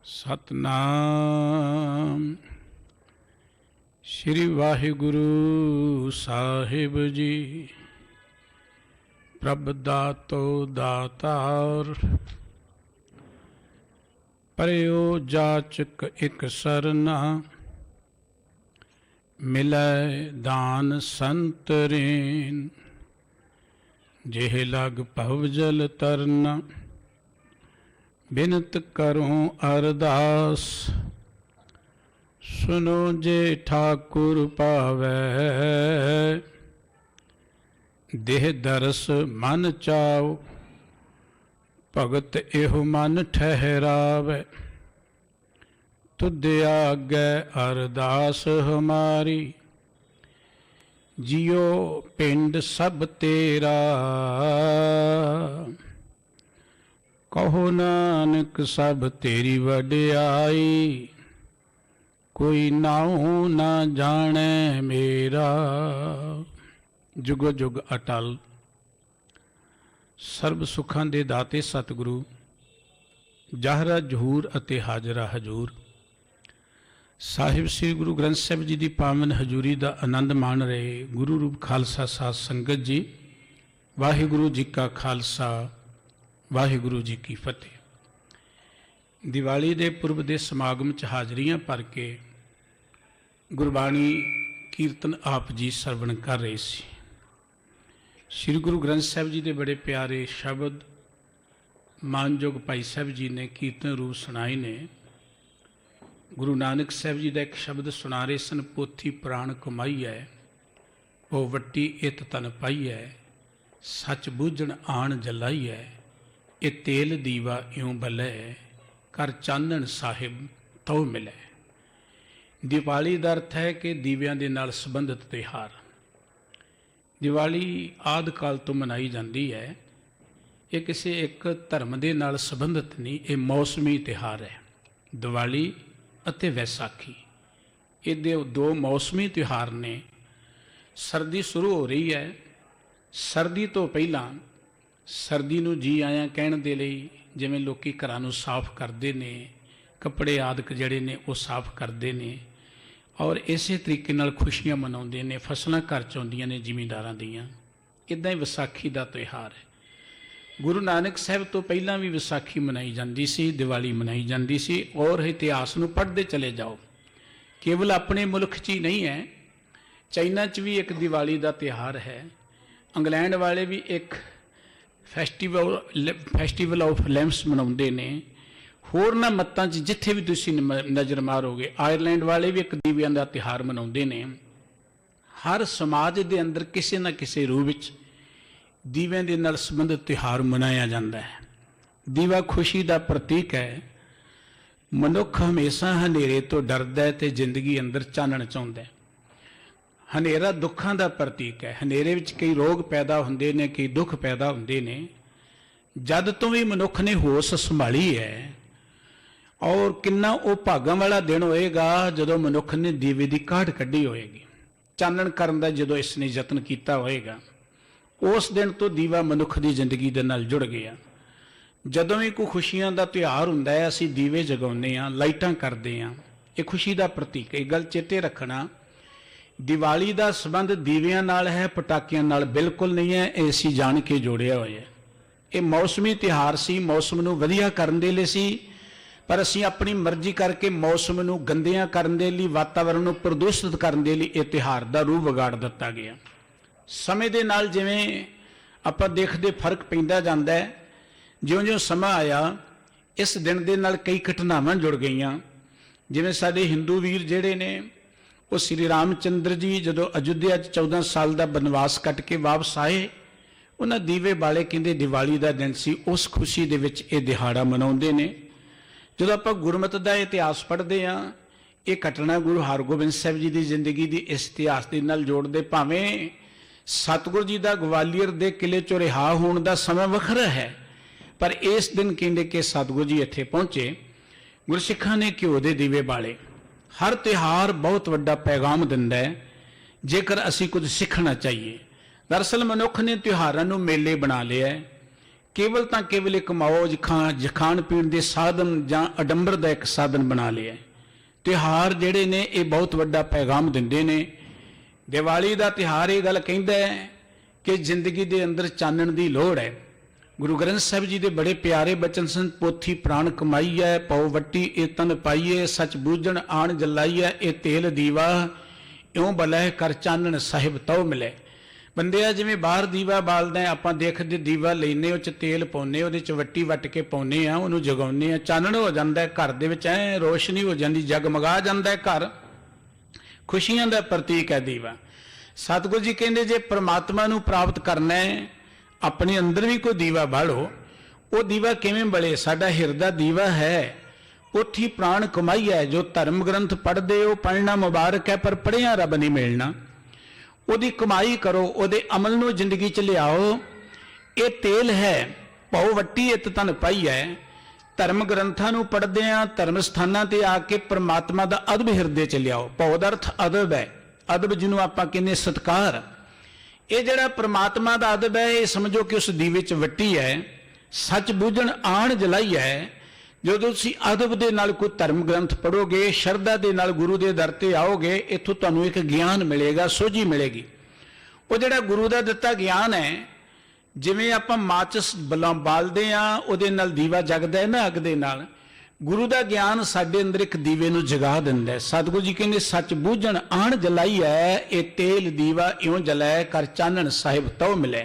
सतनाम श्री वाहिगुरु साहिब जी। प्रभ दातो दातार परयो जाचक एक सरना। मिलै दान संतरेन जेह लग भवजल तरना। बिनत करूं अरदास सुनो जे ठाकुर पावै। देह दरस मन चाओ भगत एहो मन ठहरावै। तुद आगे अरदास हमारी जियो पिंड सब तेरा। कहो नानक सब तेरी वड्याई कोई नाऊ ना जाने मेरा। जुगो जुग अटल सर्व सुखां दे दाते सतगुरु जाहरा जहूर अते हाजरा हजूर साहिब श्री गुरु ग्रंथ साहिब जी की पावन हजूरी का आनंद माण रहे गुरु रूप खालसा साध संगत जी। वाहिगुरु जी का खालसा वाहिगुरु जी की फतेह। दिवाली दे पुरब दे समागम च हाजरियां भर के गुरबाणी कीर्तन आप जी सरवण कर रहे सी। श्री गुरु ग्रंथ साहिब जी के बड़े प्यारे शब्द मानयोग भाई साहब जी ने कीर्तन रूप सुनाए ने। गुरु नानक साहब जी का एक शब्द सुना रहे सन, पोथी प्राण कमाई है वो वट्टी इत तन पाई है। सच बूझण आण जलाई है ये तेल दीवा इउं बलै। कर चानण साहिब तो मिले। दिवाली का अर्थ है कि दीवियां दे नाल संबंधित त्यौहार। दिवाली आदि काल तो मनाई जाती है। ये किसी एक धर्म के नाल संबंधित नहीं, ये मौसमी त्यौहार है। दिवाली अते वैसाखी ये दो मौसमी त्यौहार ने। सर्दी शुरू हो रही है, सर्दी तो पहला सर्दी नूं जी आया कहण दे लई जिवें लोकी घरां नूं साफ करते ने, कपड़े आदि जिहड़े ने वो साफ करते ने और इसे तरीके नाल खुशियां मनाउंदे ने। फसलां घर च आउंदियां ने जिमींदारां दीयां। इदां ही विसाखी का त्यौहार है। गुरु नानक साहब तो पहला भी विसाखी मनाई जाती सी, दिवाली मनाई जाती सी। और इतिहास नूं पढ़ते चले जाओ, केवल अपने मुल्क च ही नहीं है, चाइना च भी एक दिवाली का त्यौहार है। इंग्लैंड वाले भी एक फैसटीवल ऑफ लैंप्स मनाउंदे ने। होरना मतां च जिथे भी तुसीं नज़र मारोगे, आयरलैंड वाले भी एक दीवियां का त्यौहार मनाउंदे ने। हर समाज के अंदर किसी न किसी रूप विच दीवियां दे नाल संबंधित त्यौहार मनाया जाता है। दीवा खुशी का प्रतीक है। मनुख हमेशा हनेरे तो डरदा है ते जिंदगी अंदर चानण चाहुंदा है। हनेरा दुखों का प्रतीक है। हनेरे विच कई रोग पैदा होंदे ने, कई दुख पैदा होंदे ने। जद तो भी मनुख ने होश संभाली है और किन्ना वो भागां वाला दिन होएगा जदों मनुख ने दीवे की काढ़ कढ़ी होएगी। चानण करन दा जदों इसने यतन किया होएगा, उस दिन तो दीवा मनुख की जिंदगी दे नाल जुड़ गया। जदों भी कोई खुशियां का त्यौहार हुंदा है असीं दीवे जगाउने आ, लाइटां करदे आ। ये खुशी का प्रतीक है। गल चेते रखना, दिवाली का संबंध दीवियां नाल है, पटाकियां नाल बिल्कुल नहीं है। ये असीं जान के जोड़िया होया है। ये मौसमी त्यौहार सी, मौसम नूं वधिया करन दे लई सी, पर असीं अपनी मर्जी करके मौसम नूं गंदियां करन दे लई, वातावरण नूं प्रदूषित करन दे लई ये त्यौहार का रूप विगाड़ दिता गया। समय दे नाल जिवें आपां देखदे फर्क पैंदा जांदा है। जिउं-जिउं समा आया इस दिन दे नाल कई घटनावां जुड़ गईयां। जिवें साडे हिंदू वीर जिहड़े ने वो श्री रामचंद्र जी जदों अयोध्या 14 साल का बनवास कट के वापस आए, उन्हां दीवे बाले कहंदे दिवाली का दिन सी। उस खुशी दे विच ये दिहाड़ा मनाउंदे ने। जदों आपां गुरमत का इतिहास पढ़दे हां, ये घटना गुरु हरगोबिंद साहब जी की जिंदगी की इस इतिहास दे नाल जोड़दे। भावें सतगुरु जी का ग्वालियर के किले चों रिहा होने का समय वखरा है, पर इस दिन कहते कि सतगुरु जी इत्थे पहुंचे, गुरसिखां ने घिओ दे दीवे बाले। हर त्यौहार बहुत वड्डा पैगाम दिंदा है जेकर असी कुछ सीखना चाहिए। दरअसल मनुख ने त्यौहारां नूं मेले बना लिया है केवल तो केवल एक मौज खाण पीण के साधन जां अडंबर का एक साधन बना लिया। तिहार जिहड़े ने ये बहुत वड्डा पैगाम दिंदे ने। दिवाली का तिहार ये गल कहंदा है कि जिंदगी के अंदर चानण की लोड़ है। गुरु ग्रंथ साहिब जी के बड़े प्यारे बचन सन, पोथी प्राण कमाई है, पौ वट्टी ए तन पाईए, सच बूझण आण जलाई है, ए तेल दीवा इउं बलै कर चानण साहिब तौ मिले। बंदे जिवें बाहर दीवा बालदा आपां देखदे, दीवा लैने उह च तेल पाउने, उहदे च वट्टी वट के पाउने आ, उहनूं जगाउने आ, चानण हो जांदा है घर दे विच, ऐ रोशनी हो जांदी, जगमगा जांदा है घर। खुशियां दा प्रतीक है दीवा। सतगुरु जी कहंदे जे परमात्मा नूं प्राप्त करना है अपने अंदर भी कोई दीवा बालो। वो दीवा किवें बले? साडा हिरदा दीवा है, पोथी प्राण कमाई है। जो धर्म ग्रंथ पढ़दे हो पढ़ना मुबारक है, पर पढ़िया रब नहीं मिलना। ਉਹਦੀ कमाई करो, ਉਹਦੇ अमल ਨੂੰ जिंदगी च लियाओ। ये तेल है, पौ वट्टी इत तन पाई है। धर्म ग्रंथां ਨੂੰ पढ़दे आ, धर्म स्थानां ते आके परमात्मा दा अदब हिरदे च लियाओ। पौ दा अर्थ अदब है, अदब जिन्हों आपां कहने सत्कार। ये जिहड़ा परमात्मा दा अदब है, ये समझो कि उस दीवे च वट्टी है। सच बूझण आण जलाई है। जो तुसीं अदब दे नाल कोई धर्म ग्रंथ पढ़ोगे, शरदा दे नाल गुरु दे दर ते आओगे, इत्थों तुहानूं एक ज्ञान मिलेगा, सोझी मिलेगी। वो जिहड़ा गुरु दा दित्ता ज्ञान है, जिवें आपां माचिस बालदे आ, उहदे नाल दीवा जगदा है ना अग दे नाल, गुरु दा ज्ञान साडे अंदर एक दीवे नूं जगा दिंदा है। सतगुरु जी कहंदे सच बूझण आण जलाई है, ये तेल दीवा इउं जलै कर चानण साहिब तौ मिले।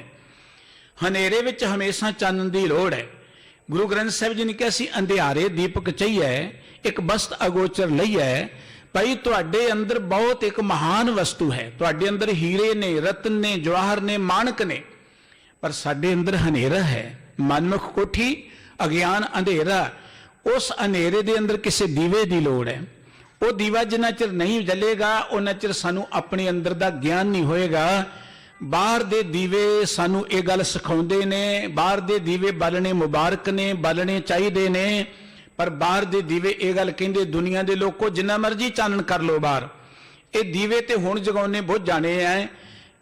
हनेरे विच हमेशा चानण दी लोड़ है। गुरु ग्रंथ साहिब जी ने कहा सी अंधियारे दीपक चाहिए, एक बस्त अगोचर लई है। भाई तुहाडे अंदर बहुत एक महान वस्तु है, तुहाडे अंदर हीरे ने, रतन ने, जवाहर ने, माणक ने, पर साडे अंदर हनेरा है। मनमुख कोठी, अज्ञान अंधेरा। उस अंधेरे दे अंदर किसी दीवे की लोड़ है। वो दीवा जिन्ना चिर नहीं जलेगा उन्ना चिर सानू अपने अंदर का ज्ञान नहीं होएगा। बाहर दे दीवे सानू ये गल सिखाउंदे ने, बाहर दे दीवे बालने मुबारक ने, बालने चाहिए ने, पर बाहर दे दीवे ये गल कहंदे दुनिया दे लोगों जिन्ना मर्जी चानन कर लो बाहर, ये दीवे ते हुण जगाउने बुझ जाने हैं।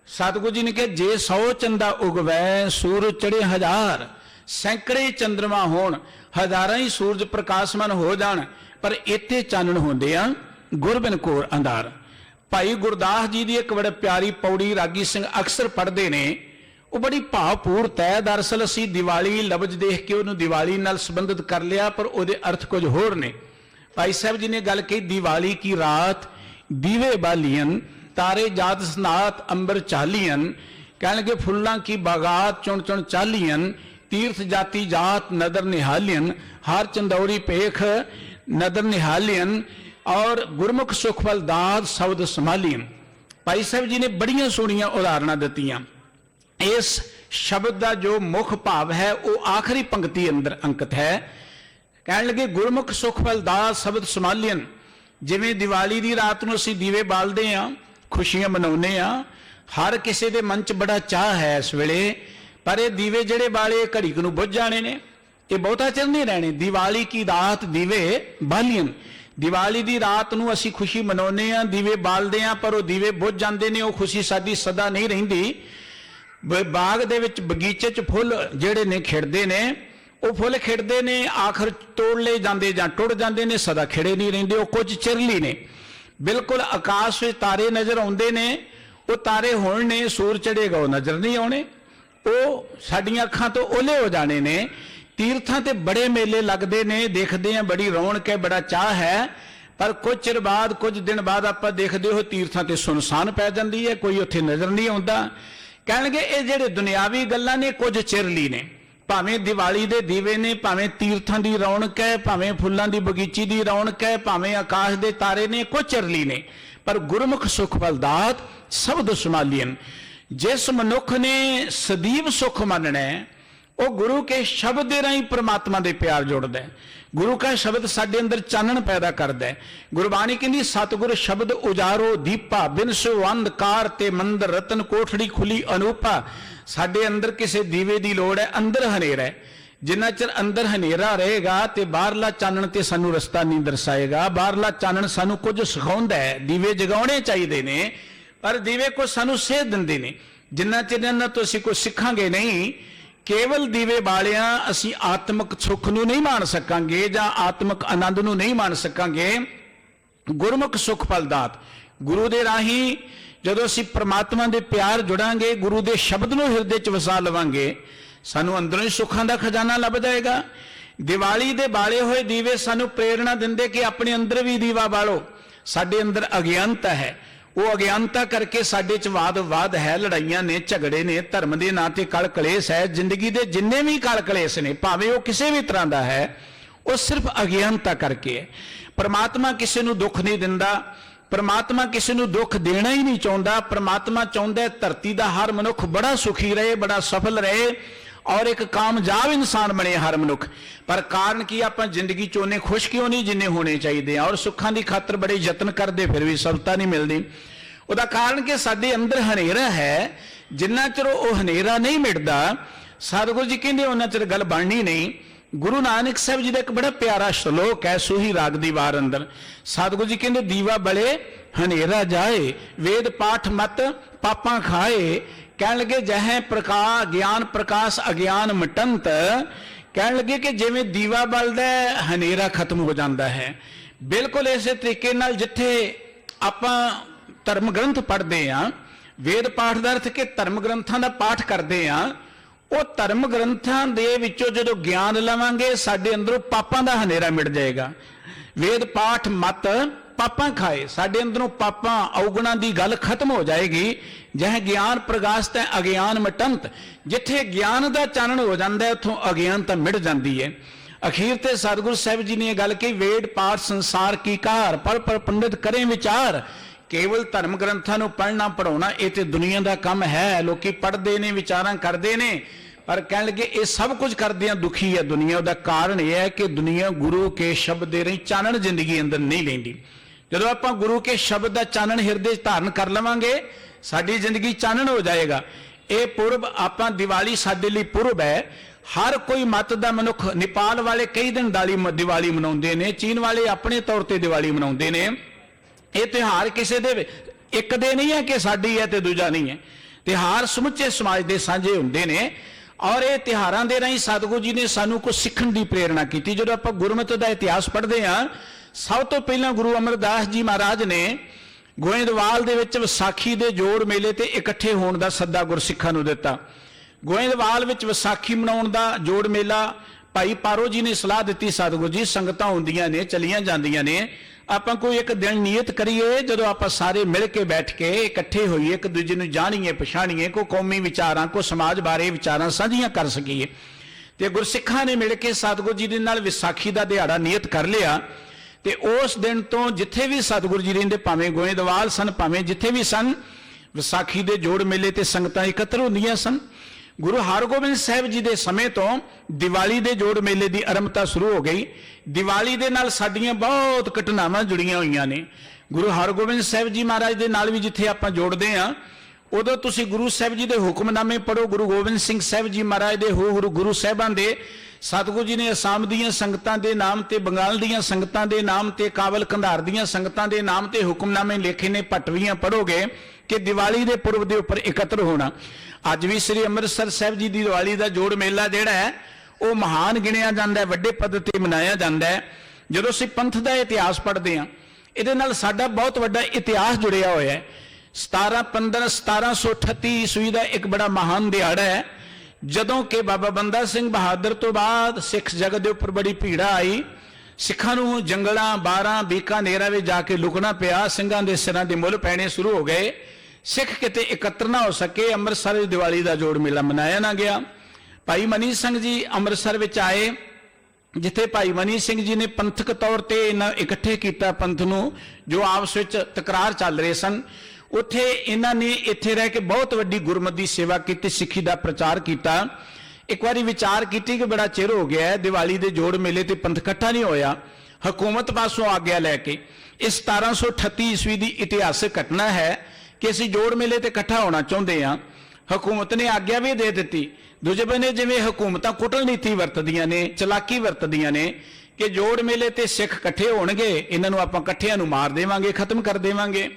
सतगुरु जी ने कहा जे 100 चंदा उगवै सूरज चढ़े 1000, सैकड़े चंद्रमा होण, हजारां ही सूरज प्रकाशमान हो जाण, पर इत्थे चानन होंदे आ गुरबिन कोर अंधार। भाई गुरदास जी की एक बड़ी प्यारी पौड़ी रागी सिंह अक्सर पढ़ते ने, वो बड़ी भावपूर्त है। दरअसल असी दिवाली लफ्ज देख के उन्होंने दिवाली नाल संबंधित कर लिया, पर उहदे अर्थ कुछ होर ने। भाई साहब जी ने गल कही दिवाली की रात दीवे बालियन, तारे जात सनात अंबर चालियन, कह लगे फुल्लां की बागात चुन चुन चालियन, तीर्थ जाति जात नदर निहालियन, हार चंदौरी पेख नदर निहालियन, और गुरमुख सुखफल दाद शब्द संभालियन। भाई साहब जी ने बड़िया सोहणियां उदाहरण दित्तियां। इस शब्द का जो मुख भाव है वो आखिरी पंक्ति अंदर अंकित है। कह लगे गुरमुख सुखफल दाद शब्द संभालियन। जिवें दिवाली की रात नूं असीं दीवे बालदे आ, खुशियां मनाउने आ, हर किसी के मन च बड़ा चाह है इस वेले, पर ये दीवे जिहड़े बाले घड़ी नूं बुझ जाने ने, ये बहुता चिर नहीं रहने। दिवाली की रात दीवे बालियन, दिवाली की रात नूं असीं खुशी मनाउने आ, दीवे बालदे आ, पर वो दीवे बुझ जाते हैं। वो खुशी साडी सदा नहीं रहिंदी। बाग दे विच बगीचे च फुੱਲ जिहड़े ने खिड़दे ने, वो फुੱਲ खिड़दे ने, आखिर तोड़ ले जाते जां टुट जाते ने, सदा खिड़े नहीं रहिंदे, वो कुछ चिरली ने। बिल्कुल आकाश में तारे नज़र आउंदे ने, वो तारे हुण ने, सूर चढ़ेगा वो नज़र नहीं आने, वो साडियां अखां तो ओले हो जाने ने। तीर्थां ते बड़े मेले लगते ने, देखते हैं बड़ी रौनक है, बड़ा चाह है, पर कुछ चिर बाद कुछ दिन बाद आप देखते हो तीर्थां ते सुनसान पै जाती है, कोई उत्थे नज़र नहीं आता। कहणगे ये जिहड़े दुनियावी गल्लां ने कुछ चिरली ने, भावें दिवाली दे दीवे ने, भावें तीर्थां दी रौनक है, भावें फुल्लां दी बगीची दी रौनक है, भावें आकाश दे तारे ने, कुछ चिरली ने, पर गुरमुख सुख फलदात शब्द संभालियन। जिस मनुख ने सदीव सुख मनना है वो गुरु के शब्द के राही परमात्मा के प्यार जोड़ता है। गुरु का शब्द साडे अंदर चानन पैदा करता है। गुरबाणी कहती सतगुर शब्द उजारो दीपा, बिन सो अंधकार ते मंदिर रतन कोठड़ी खुली अनूपा। साडे अंदर किसी दीवे की लोड़ है, अंदर हनेरा है। जिन्ना चिर अंदर हनेरा रहेगा तो बाहरला चानन ते सानू रस्ता नहीं दर्शाएगा। बाहरला चानन सानू कुछ सिखाउंदा है। दीवे जगाने चाहिए ने, पर दीवे को सानू सेध दिंदे ने। जिन्ना चिर इन्हां तो असीं कुछ सिखांगे नहीं, ਕੇਵਲ ਦੀਵੇ ਬਾਲਿਆਂ ਅਸੀਂ ਆਤਮਿਕ ਸੁੱਖ ਨੂੰ ਨਹੀਂ ਮਾਣ ਸਕਾਂਗੇ ਜਾਂ ਆਤਮਿਕ ਆਨੰਦ ਨੂੰ ਨਹੀਂ ਮਾਣ ਸਕਾਂਗੇ। ਗੁਰਮੁਖ ਸੁਖ ਫਲਦਾਤ, ਗੁਰੂ ਦੇ ਰਾਹੀਂ ਜਦੋਂ ਅਸੀਂ ਪ੍ਰਮਾਤਮਾ ਦੇ ਪਿਆਰ ਜੁੜਾਂਗੇ, ਗੁਰੂ ਦੇ ਸ਼ਬਦ ਨੂੰ ਹਿਰਦੇ 'ਚ ਵਸਾ ਲਵਾਂਗੇ, ਸਾਨੂੰ ਅੰਦਰੋਂ ਹੀ ਸੁੱਖਾਂ ਦਾ ਖਜ਼ਾਨਾ ਲੱਭ ਜਾਏਗਾ। ਦੀਵਾਲੀ ਦੇ ਬਾਲੇ ਹੋਏ ਦੀਵੇ ਸਾਨੂੰ ਪ੍ਰੇਰਣਾ ਦਿੰਦੇ ਕਿ ਆਪਣੇ ਅੰਦਰ ਵੀ ਦੀਵਾ ਬਾਲੋ। ਸਾਡੇ ਅੰਦਰ ਅਗਿਆਨਤਾ ਹੈ, ਉਹ ਅਗਿਆਨਤਾ ਕਰਕੇ ਸਾਡੇ 'ਚ ਵਾਦ ਵਿਵਾਦ ਹੈ, ਲੜਾਈਆਂ ਨੇ, ਝਗੜੇ ਨੇ, ਧਰਮ ਦੇ ਨਾਂ ਤੇ ਕਲ ਕਲੇਸ਼ ਹੈ। ਜ਼ਿੰਦਗੀ ਦੇ ਜਿੰਨੇ ਵੀ ਕਲ ਕਲੇਸ਼ ਨੇ, ਭਾਵੇਂ ਉਹ ਕਿਸੇ ਵੀ ਤਰ੍ਹਾਂ ਦਾ ਹੈ, ਉਹ ਸਿਰਫ ਅਗਿਆਨਤਾ ਕਰਕੇ ਹੈ। परमात्मा किसी नूं दुख नहीं दिंदा, परमात्मा किसी नूं दुख देना ही नहीं चाहता। परमात्मा चाहता है धरती का हर मनुख बड़ा सुखी रहे, बड़ा सफल रहे और एक कामयाब इंसान बने हर मनुख। पर कारण की आप जिंदगी च उन्ने खुश क्यों नहीं जिन्ने होने चाहिए, और सुखों की खातर बड़े यत्न करते फिर भी सफलता नहीं मिलती। उसका कारण कि साडे अंदर हनेरा है, जिन्ना चिर वो हनेरा नहीं मिटता, सतगुरु जी कहते उन्ना चिर गल बननी नहीं। गुरु नानक साहब जी का एक बड़ा प्यारा श्लोक है सूही राग दी वार अंदर। सतगुरु जी कहते दीवा बले हनेरा जाए, वेद पाठ मत पापा खाए, कह लगे जह प्रकाश ज्ञान प्रकाश अज्ञान मिटंत। कह लगे कि जिवें दीवा बलदा हनेरा खत्म हो जाता है। बिल्कुल इस तरीके नाल जिथे आपां धर्म ग्रंथ पढ़ते हैं, वेद पाठ का अर्थ कि धर्म ग्रंथों का पाठ करते हैं, वो धर्म ग्रंथों के विचों जो ज्ञान लवांगे साडे अंदरों पापां दा हनेरा मिट जाएगा। वेद पाठ मत पापा खाए, साडे अंदरों पापां अवगुणां दी गल खत्म हो जाएगी। जह ज्ञान प्रकाश ते अज्ञान मिटंत, जिथे ज्ञान का चानण हो जाता है उथों अज्ञानता मिट जाती है। अखीर ते सतगुरु साहिब जी ने गल कही, वेद पाठ संसार की कार, पर पंडित करें विचार। केवल धर्म ग्रंथों को पढ़ना पढ़ाना ये तो दुनिया का काम है, लोग पढ़ते हैं विचार करते हैं, पर कह लगे ये सब कुछ करदे दुखी है दुनिया। उसका कारण यह है कि दुनिया गुरु के शब्द दे रही चानण जिंदगी अंदर नहीं लेंदी। जो आप गुरु के शब्द का चानण हिरदे धारण कर लवांगे, साडी जिंदगी चानण हो जाएगा। ये पुरब आप दिवाली साडे लई पुरब है। हर कोई मत का मनुख, नेपाल वाले कई दिन दिवाली मनाउंदे ने, चीन वाले अपने तौर पर दिवाली मनाउंदे ने। ये त्यौहार किसी दे एक दे नहीं है कि साडी है तो दूजा नहीं है, त्यौहार समुचे समाज के साझे हुंदे ने। और ये त्यौहारों के राही सतगुरु जी ने सानू कुछ सीखण की प्रेरणा की। जो आप गुरमत का इतिहास पढ़ते हैं, सब तो पहला गुरु अमरदास जी महाराज ने गोइंदवाल दे विच विसाखी के जोड़ मेले ते इकट्ठे होने का सद्दा गुरसिखां नूं दिता। गोइंदवाल विच विसाखी मनाउण दा जोड़ मेला भाई पारो जी ने सलाह दी, सतगुरु जी संगतां हुंदियां ने चलियां जांदियां ने, आपां कोई एक दिन नियत करिए जो आप सारे मिल के बैठ के इकट्ठे होइए, एक दूजे नूं जाणीए पछाणीए, को कौमी विचारां को समाज बारे विचारां साझियां कर सकीए। ते गुरसिखां ने मिल के सतगुरु जी दे नाल विसाखी का दिहाड़ा नियत कर लिया। ते उस दिन तो जिथे भी सतगुरु जी रहिंदे, भावें गोइंदवाल सन भावें जिथे भी सन, विसाखी के जोड़ मेले ते संगतां इकत्र होंदियां सन। गुरु हरगोबिंद साहिब जी के समय तो दिवाली के जोड़ मेले की आरंभता शुरू हो गई। दिवाली के नाल साडियां बहुत घटनावां जुड़ियां हुईयां ने। गुरु हरगोबिंद साहिब जी महाराज के नाल भी जिथे आपां जोड़ते हैं, उदों तुसीं गुरु साहिब जी के हुक्मनामे पढ़ो। गुरु गोबिंद सिंह साहिब जी महाराज के गुरु साहिबां दे सतगुरु जी ने असाम दीयां संगतां दे नाम ते, बंगाल दीयां संगतां दे नाम ते, काबल कंधार दीयां संगतां दे नाम ते हुक्मनामे लिखे ने। पटवियां पढ़ोगे कि दिवाली के पुरब के उपर एकत्र होना। अज भी श्री अमृतसर साहिब जी की दिवाली का जोड़ मेला जिहड़ा है वो महान गिणिया जाता है, वड्डे पद ते मनाया जाता है। जो असीं पंथ का इतिहास पढ़ते हैं, इहदे नाल साडा बहुत वड्डा इतिहास जुड़िया होया है। 1738 ईस्वी का एक बड़ा महान दिहाड़ा है, जदों कि बाबा बंदा सिंह बहादुर तो बाद सिख जगत के उपर बड़ी भीड़ आई। सिखां नूं जंगलां बारां बीकानेरां विच जाके लुकना पिया, सिंघां दे सिरां दे मुੱਲ पैणे शुरू हो गए। सिख किते एकत्र ना हो सके, अमृतसर दिवाली का जोड़ मेला मनाया ना गया। भाई मनी सिंह जी अमृतसर विच आए, जिथे भाई मनी सिंह जी ने पंथक तौर पर इन्हां इकट्ठे किया पंथ नूं, जो आपस विच तकरार चल रहे सन। उत्थे इन्हां ने इत्थे रह के बहुत वड्डी गुरमत की सेवा की, सिक्खी का प्रचार किया। एक बारी विचार की कि बड़ा चिर हो गया है दिवाली के जोड़ मेले ते पंथ इकट्ठा नहीं होया। हुकूमत पासों आग्या लैके इस 1738 ईस्वी की इतिहासक घटना है कि असीं जोड़ मेले ते इकट्ठा होना चाहुंदे हां। हुकूमत ने आग्या भी दे दी। दूजे बने जिवें हुकूमतां कुटनीति वरतदियां ने, चलाकी वरतदियां ने कि जोड़ मेले ते सिख इकट्ठे होणगे, इन्हां नूं आपां इकट्ठिआं नूं मार देवांगे, खत्म कर देवांगे।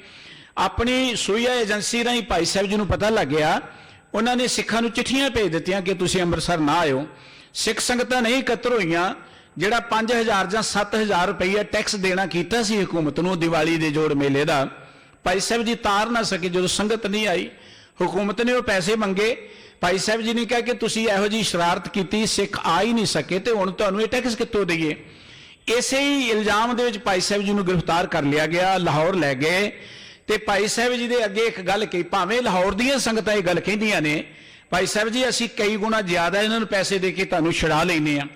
अपनी सूइया एजेंसी राही भाई साहब जी नूं पता लग गया, उन्होंने सिखां नूं चिट्ठियां भेज दित्तियां कि तुसीं अंमृतसर ना आयो। सिख संगतां नहीं इकत्तर होईयां। जिहड़ा 5000 जां 7000 रुपया टैक्स देना कीता सी हुकूमत नूं दिवाली दे जोड़ मेले दा, भाई साहब जी तार ना सके। जो संगत नहीं आई, हुकूमत ने वो पैसे मंगे, भाई साहब जी ने कहा कि तुसीं इहो जी शरारत की, सिख आ ही नहीं सके तो हुण तुहानूं ये टैक्स कित्थों दईए। इसे ही इल्जाम दे विच भाई साहब जी नूं गिरफ्तार कर लिया गया, लाहौर लै गए। तो भाई साहब जी दे अगे एक गल कही, भावें लाहौर दीयां संगतां ये गल कहिंदियां ने, भाई साहब जी असीं कई गुणा ज़्यादा इन्हां नूं पैसे दे के तुहानूं छुड़ा लैने आ।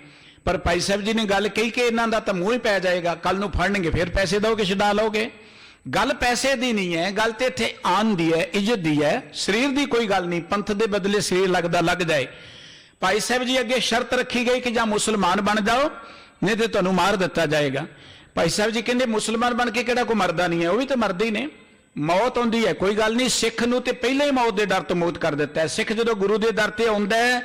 पर भाई साहब जी ने गल कही कि इन्हां दा तां मूंह ही पै जाएगा, कल नूं फड़नगे फिर पैसे दोगे छुड़ा लोगे। गल पैसे दी नहीं है, गल तो इत्थे आन दी है, इज्जत दी है, शरीर की कोई गल नहीं। पंथ के बदले शरीर लगता लग जाए। भाई साहब जी अगे शर्त रखी गई कि जां मुसलमान बन जाओ नहीं तो तुहानूं मार दिता जाएगा। भाई साहब जी कहते मुसलमान बन के किहड़ा कोई मरदा नहीं है, वह भी तो मरदे ही ने, मौत आउंदी है, कोई गल नहीं। सिख नूं ते पहले ही मौत के डर तो मुक्त कर दिता है। सिख जो गुरु के दर से आउंदा है,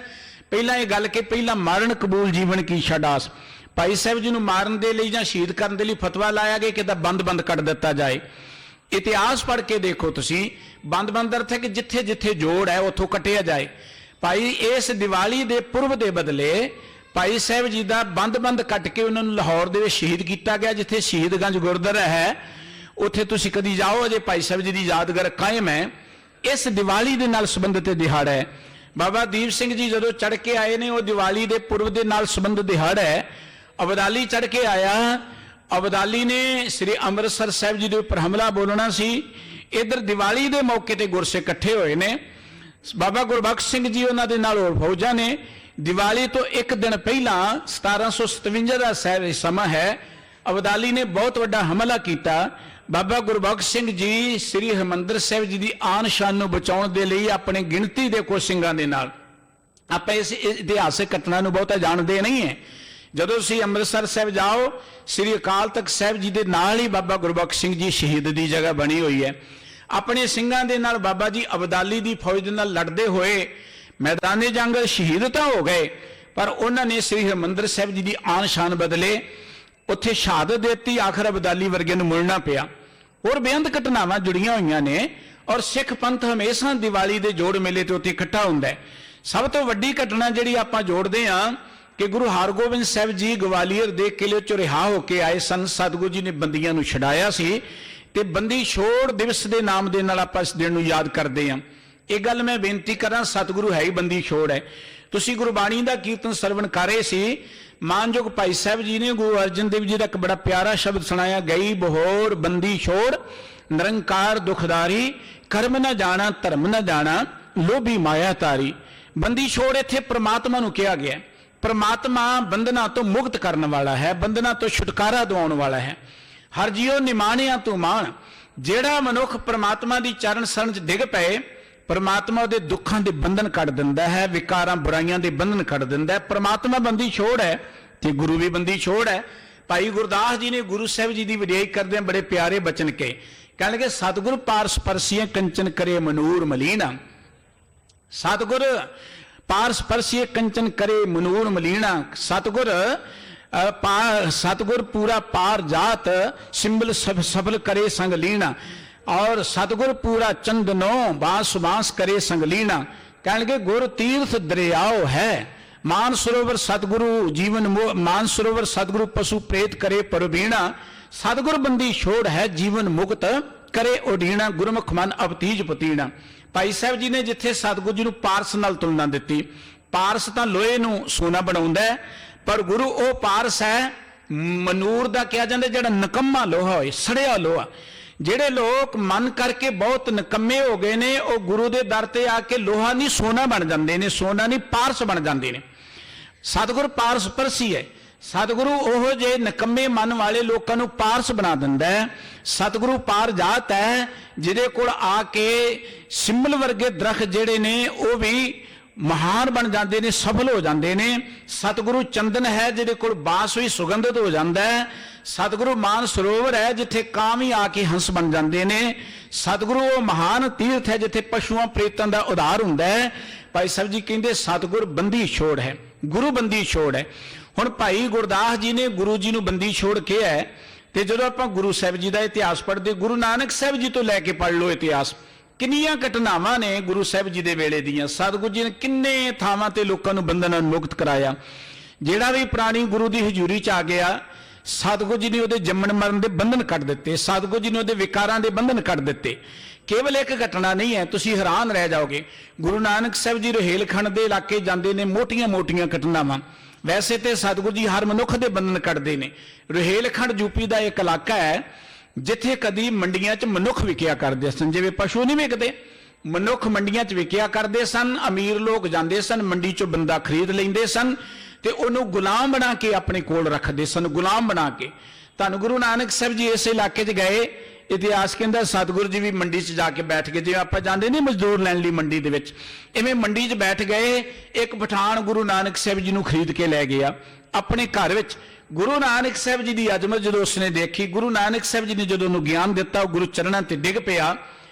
पहला ये गल कि पहला मरण कबूल जीवन की छडास। भाई साहब जी नूं मारन दे लई जां शहीद करन दे लई फतवा लाया गया कि बंद बंद कट दिता जाए। इतिहास पढ़ के देखो तुसी, बंद बंद अर्थ है कि जिथे जिथे जोड़ है उथों कटिया जाए। भाई इस दिवाली दे पूर्व दे बदले भाई साहब जी का बंद बंद कट के उन्होंने लाहौर दे विच शहीद किया गया। जिथे शहीदगंज गुरुद्वारा है उत्थे तुसी कदी जाओ, अजे भाई साहब जी की यादगार कायम है। इस दिवाली दे नाल संबंधित दिहाड़ा है। बाबा दीप सिंह जी जो चढ़ के आए ने, वो दिवाली दे पूर्व दे नाल संबंध दिहाड़ा है। अबदाली चढ़ के आया, अबदाली ने श्री अमृतसर साहब जी के उपर हमला बोलना सी। इधर दिवाली के मौके पर गुरसिख इकट्ठे हुए ने। बाबा गुरबख्श सिंह जी उन्होंने नाल होर फौजां ने दिवाली तो एक दिन पहला 1757 का समा है, अबदाली ने बहुत बड़ा हमला किया। बाबा गुरबख्श सिंह जी श्री हरमंदर साहब जी की आन शान नूं बचाउण दे लई अपने गिणती दे कुछ सिंघां दे नाल, आपां इस इतिहासक घटना नूं बहुता जाणदे नहीं है। जदों तुसीं अमृतसर साहब जाओ, श्री अकाल तख्त साहब जी दे नाल ही बाबा गुरबख्श सिंह जी शहीद की जगह बनी हुई है। अपने सिंघां दे नाल बाबा जी अबदाली की फौज नाल लड़ते हुए मैदाने जंग शहीद तो हो गए, पर उन्होंने श्री हरमंदर साहब जी की आन शान बदले उत्थे शहादत देती। आखिर अबदाली वर्गे नूं मुड़ना पिया। और बेअंत घटनावां जुड़ियां हुई ने, और सिख पंथ हमेशा दिवाली के जोड़ मेले तो उत्थे इकट्ठा हुंदा है। सब तो वड्डी घटना जिहड़ी आपां जोड़दे हां कि गुरु हरगोबिंद साहब जी ग्वालियर दे किले चों रिहा होके आए सन। सतगुरु जी ने बंदियां नूं छड़ाया सी ते बंदी छोड़ दिवस के नाम दे नाल आपां इस दिन नूं याद करदे हां। एक गल मैं बेनती करां, सतगुरु है ही बंदी छोड़ है। तुसीं गुरबाणी दा कीर्तन सरवण कर रहे सी, मानयोग भाई साहब जी ने गुरु अर्जन देव जी का एक बड़ा प्यारा शब्द सुनाया, गई बहोर बंदी छोड़ निरंकार दुखदारी, कर्म न जाना धर्म न जाना लोभी माया तारी। बंदी छोड़ इत्थे परमात्मा नूं कहा गया। परमात्मा बंधना तो मुक्त करने वाला है, बंधना तो छुटकारा दिवाउण वाला है। हर जियो निमाणिया तू मान, जेड़ा मनुख परमात्मा की चरण शरण च डिग पए, परमात्मा दे दुखों के बंधन कट दिंदा है, विकारां बुराइयां के बंधन कट दिंदा है। परमात्मा बंदी छोड़ है ते गुरु भी बंदी छोड़ है। भाई गुरदास जी ने गुरु साहब जी की वडियाई करदे बड़े प्यारे बचन के कहण लगे, सतगुर पारस परसिए कंचन करे मनूर मलीना। सतगुर पारस परसिए कंचन करे मनूर मलीना। सतगुर सतगुर पूरा पार जात सिंबल सफल करे संग लीना। और सतगुर पूरा चंदनो बांस बांस करे संग लीना। कहणगे गुर तीर्थ दरियाओ है, मान सरोवर सतगुरु जीवन मान सरोवर सतगुरु पशु प्रेत करे परबीणा। सतगुर बंदी छोड़ है जीवन मुक्त करे उडीणा, गुरमुख मन अवतीज पतीणा। भाई साहब जी ने जिथे सतगुरु जी नूं पारस नाल तुलना दिती, पारस तां लोहे नूं सोना बनाउंदा है, पर गुरु ओ पारस है मनूर दा कहा जांदा जिहड़ा निकम्मा लोहा होए, सड़िया लोहा। ਜਿਹੜੇ लोग मन करके बहुत निकम्मे हो गए ने, वो गुरु के दर ते आके लोहा नहीं सोना बन जाते हैं, सोना नहीं पारस बन जाते हैं। सतगुरु पारस परसी है। सतगुरु ओहो जे निकम्मे मन वाले लोगों को पारस बना दिंदा है। सतगुरु पार जात है जिहदे कोल आके सिंबल वर्गे दरख्त जिहड़े ने वो भी महान बन जाते हैं, सफल हो जाते हैं। सतगुरु चंदन है जिहदे कोल बास भी सुगंधित हो जाता है। सतगुरु मान सरोवर है जिथे कां भी आके हंस बन जाते हैं। सतगुरु वो महान तीर्थ है जिथे पशुओं प्रेतों का उधार हुंदा है। भाई साहब जी कहते सतगुर बंदी छोड़ है, गुरु बंदी छोड़ है। हुण भाई गुरदास जी ने गुरु जी नूं बंदी छोड़ के है। तो जो आप गुरु साहब जी का इतिहास पढ़ते, गुरु नानक साहब जी तो लैके पढ़ लो इतिहास, ਕਿੰਨੀਆਂ ਘਟਨਾਵਾਂ ਨੇ ਗੁਰੂ ਸਾਹਿਬ ਜੀ ਦੇ ਵੇਲੇ ਦੀਆਂ। ਸਤਿਗੁਰੂ ਜੀ ਨੇ ਕਿੰਨੇ ਥਾਵਾਂ ਤੇ ਲੋਕਾਂ ਨੂੰ ਬੰਧਨਾਂ ਨੂੰ ਮੁਕਤ ਕਰਾਇਆ। ਜਿਹੜਾ ਵੀ ਪ੍ਰਾਣੀ ਗੁਰੂ ਦੀ ਹਜ਼ੂਰੀ ਚ ਆ ਗਿਆ, ਸਤਿਗੁਰੂ ਜੀ ਨੇ ਉਹਦੇ ਜੰਮਣ ਮਰਨ ਦੇ ਬੰਧਨ ਕੱਢ ਦਿੱਤੇ, ਸਤਿਗੁਰੂ ਜੀ ਨੇ ਉਹਦੇ ਵਿਕਾਰਾਂ ਦੇ ਬੰਧਨ ਕੱਢ ਦਿੱਤੇ। ਕੇਵਲ ਇੱਕ ਘਟਨਾ ਨਹੀਂ ਹੈ, ਤੁਸੀਂ ਹੈਰਾਨ ਰਹਿ ਜਾਓਗੇ। ਗੁਰੂ ਨਾਨਕ ਸਾਹਿਬ ਜੀ ਰੋਹੇਲਖੰਡ ਦੇ ਇਲਾਕੇ ਜਾਂਦੇ ਨੇ, ਮੋਟੀਆਂ-ਮੋਟੀਆਂ ਘਟਨਾਵਾਂ। ਵੈਸੇ ਤੇ ਸਤਿਗੁਰੂ ਜੀ ਹਰ ਮਨੁੱਖ ਦੇ ਬੰਧਨ ਕੱਢਦੇ ਨੇ। ਰੋਹੇਲਖੰਡ ਯੂਪੀ ਦਾ ਇੱਕ ਇਲਾਕਾ ਹੈ ਜਿੱਥੇ ਕਦੀ ਮੰਡੀਆਂ 'ਚ ਮਨੁੱਖ ਵਿਕਿਆ ਕਰਦੇ ਸਨ। ਜਿਵੇਂ ਪਸ਼ੂ ਨਹੀਂ ਵਿਕਦੇ, ਮਨੁੱਖ ਮੰਡੀਆਂ 'ਚ ਵਿਕਿਆ ਕਰਦੇ ਸਨ। ਅਮੀਰ ਲੋਕ ਜਾਂਦੇ ਸਨ, ਮੰਡੀ 'ਚੋਂ ਬੰਦਾ ਖਰੀਦ ਲੈਂਦੇ ਸਨ ਤੇ ਉਹਨੂੰ ਗੁਲਾਮ ਬਣਾ ਕੇ ਆਪਣੇ ਕੋਲ ਰੱਖਦੇ ਸਨ, ਗੁਲਾਮ ਬਣਾ ਕੇ। ਧੰਨ ਗੁਰੂ ਨਾਨਕ ਸਾਹਿਬ ਜੀ ਇਸ ਇਲਾਕੇ 'ਚ ਗਏ। ਇਤਿਹਾਸ ਕਹਿੰਦਾ ਸਤਿਗੁਰੂ ਜੀ ਵੀ ਮੰਡੀ 'ਚ ਜਾ ਕੇ ਬੈਠ ਗਏ, ਜਿਵੇਂ ਆਪਾਂ ਜਾਂਦੇ ਨਹੀਂ ਮਜ਼ਦੂਰ ਲੈਣ ਲਈ ਮੰਡੀ ਦੇ ਵਿੱਚ, ਇਵੇਂ ਮੰਡੀ 'ਚ ਬੈਠ ਗਏ। ਇੱਕ ਪਠਾਨ ਗੁਰੂ ਨਾਨਕ ਸਾਹਿਬ ਜੀ ਨੂੰ ਖਰੀਦ ਕੇ ਲੈ ਗਿਆ ਆਪਣੇ ਘਰ ਵਿੱਚ। ਗੁਰੂ ਨਾਨਕ ਸਾਹਿਬ ਜੀ ਦੀ ਅਜ਼ਮਤ ਜਦੋਂ ਉਸਨੇ ਦੇਖੀ, ਗੁਰੂ ਨਾਨਕ ਸਾਹਿਬ ਜੀ ਨੇ ਜਦੋਂ ਉਹਨੂੰ ਗਿਆਨ ਦਿੱਤਾ, ਉਹ ਗੁਰੂ ਚਰਨਾਂ ਤੇ ਡਿੱਗ ਪਿਆ।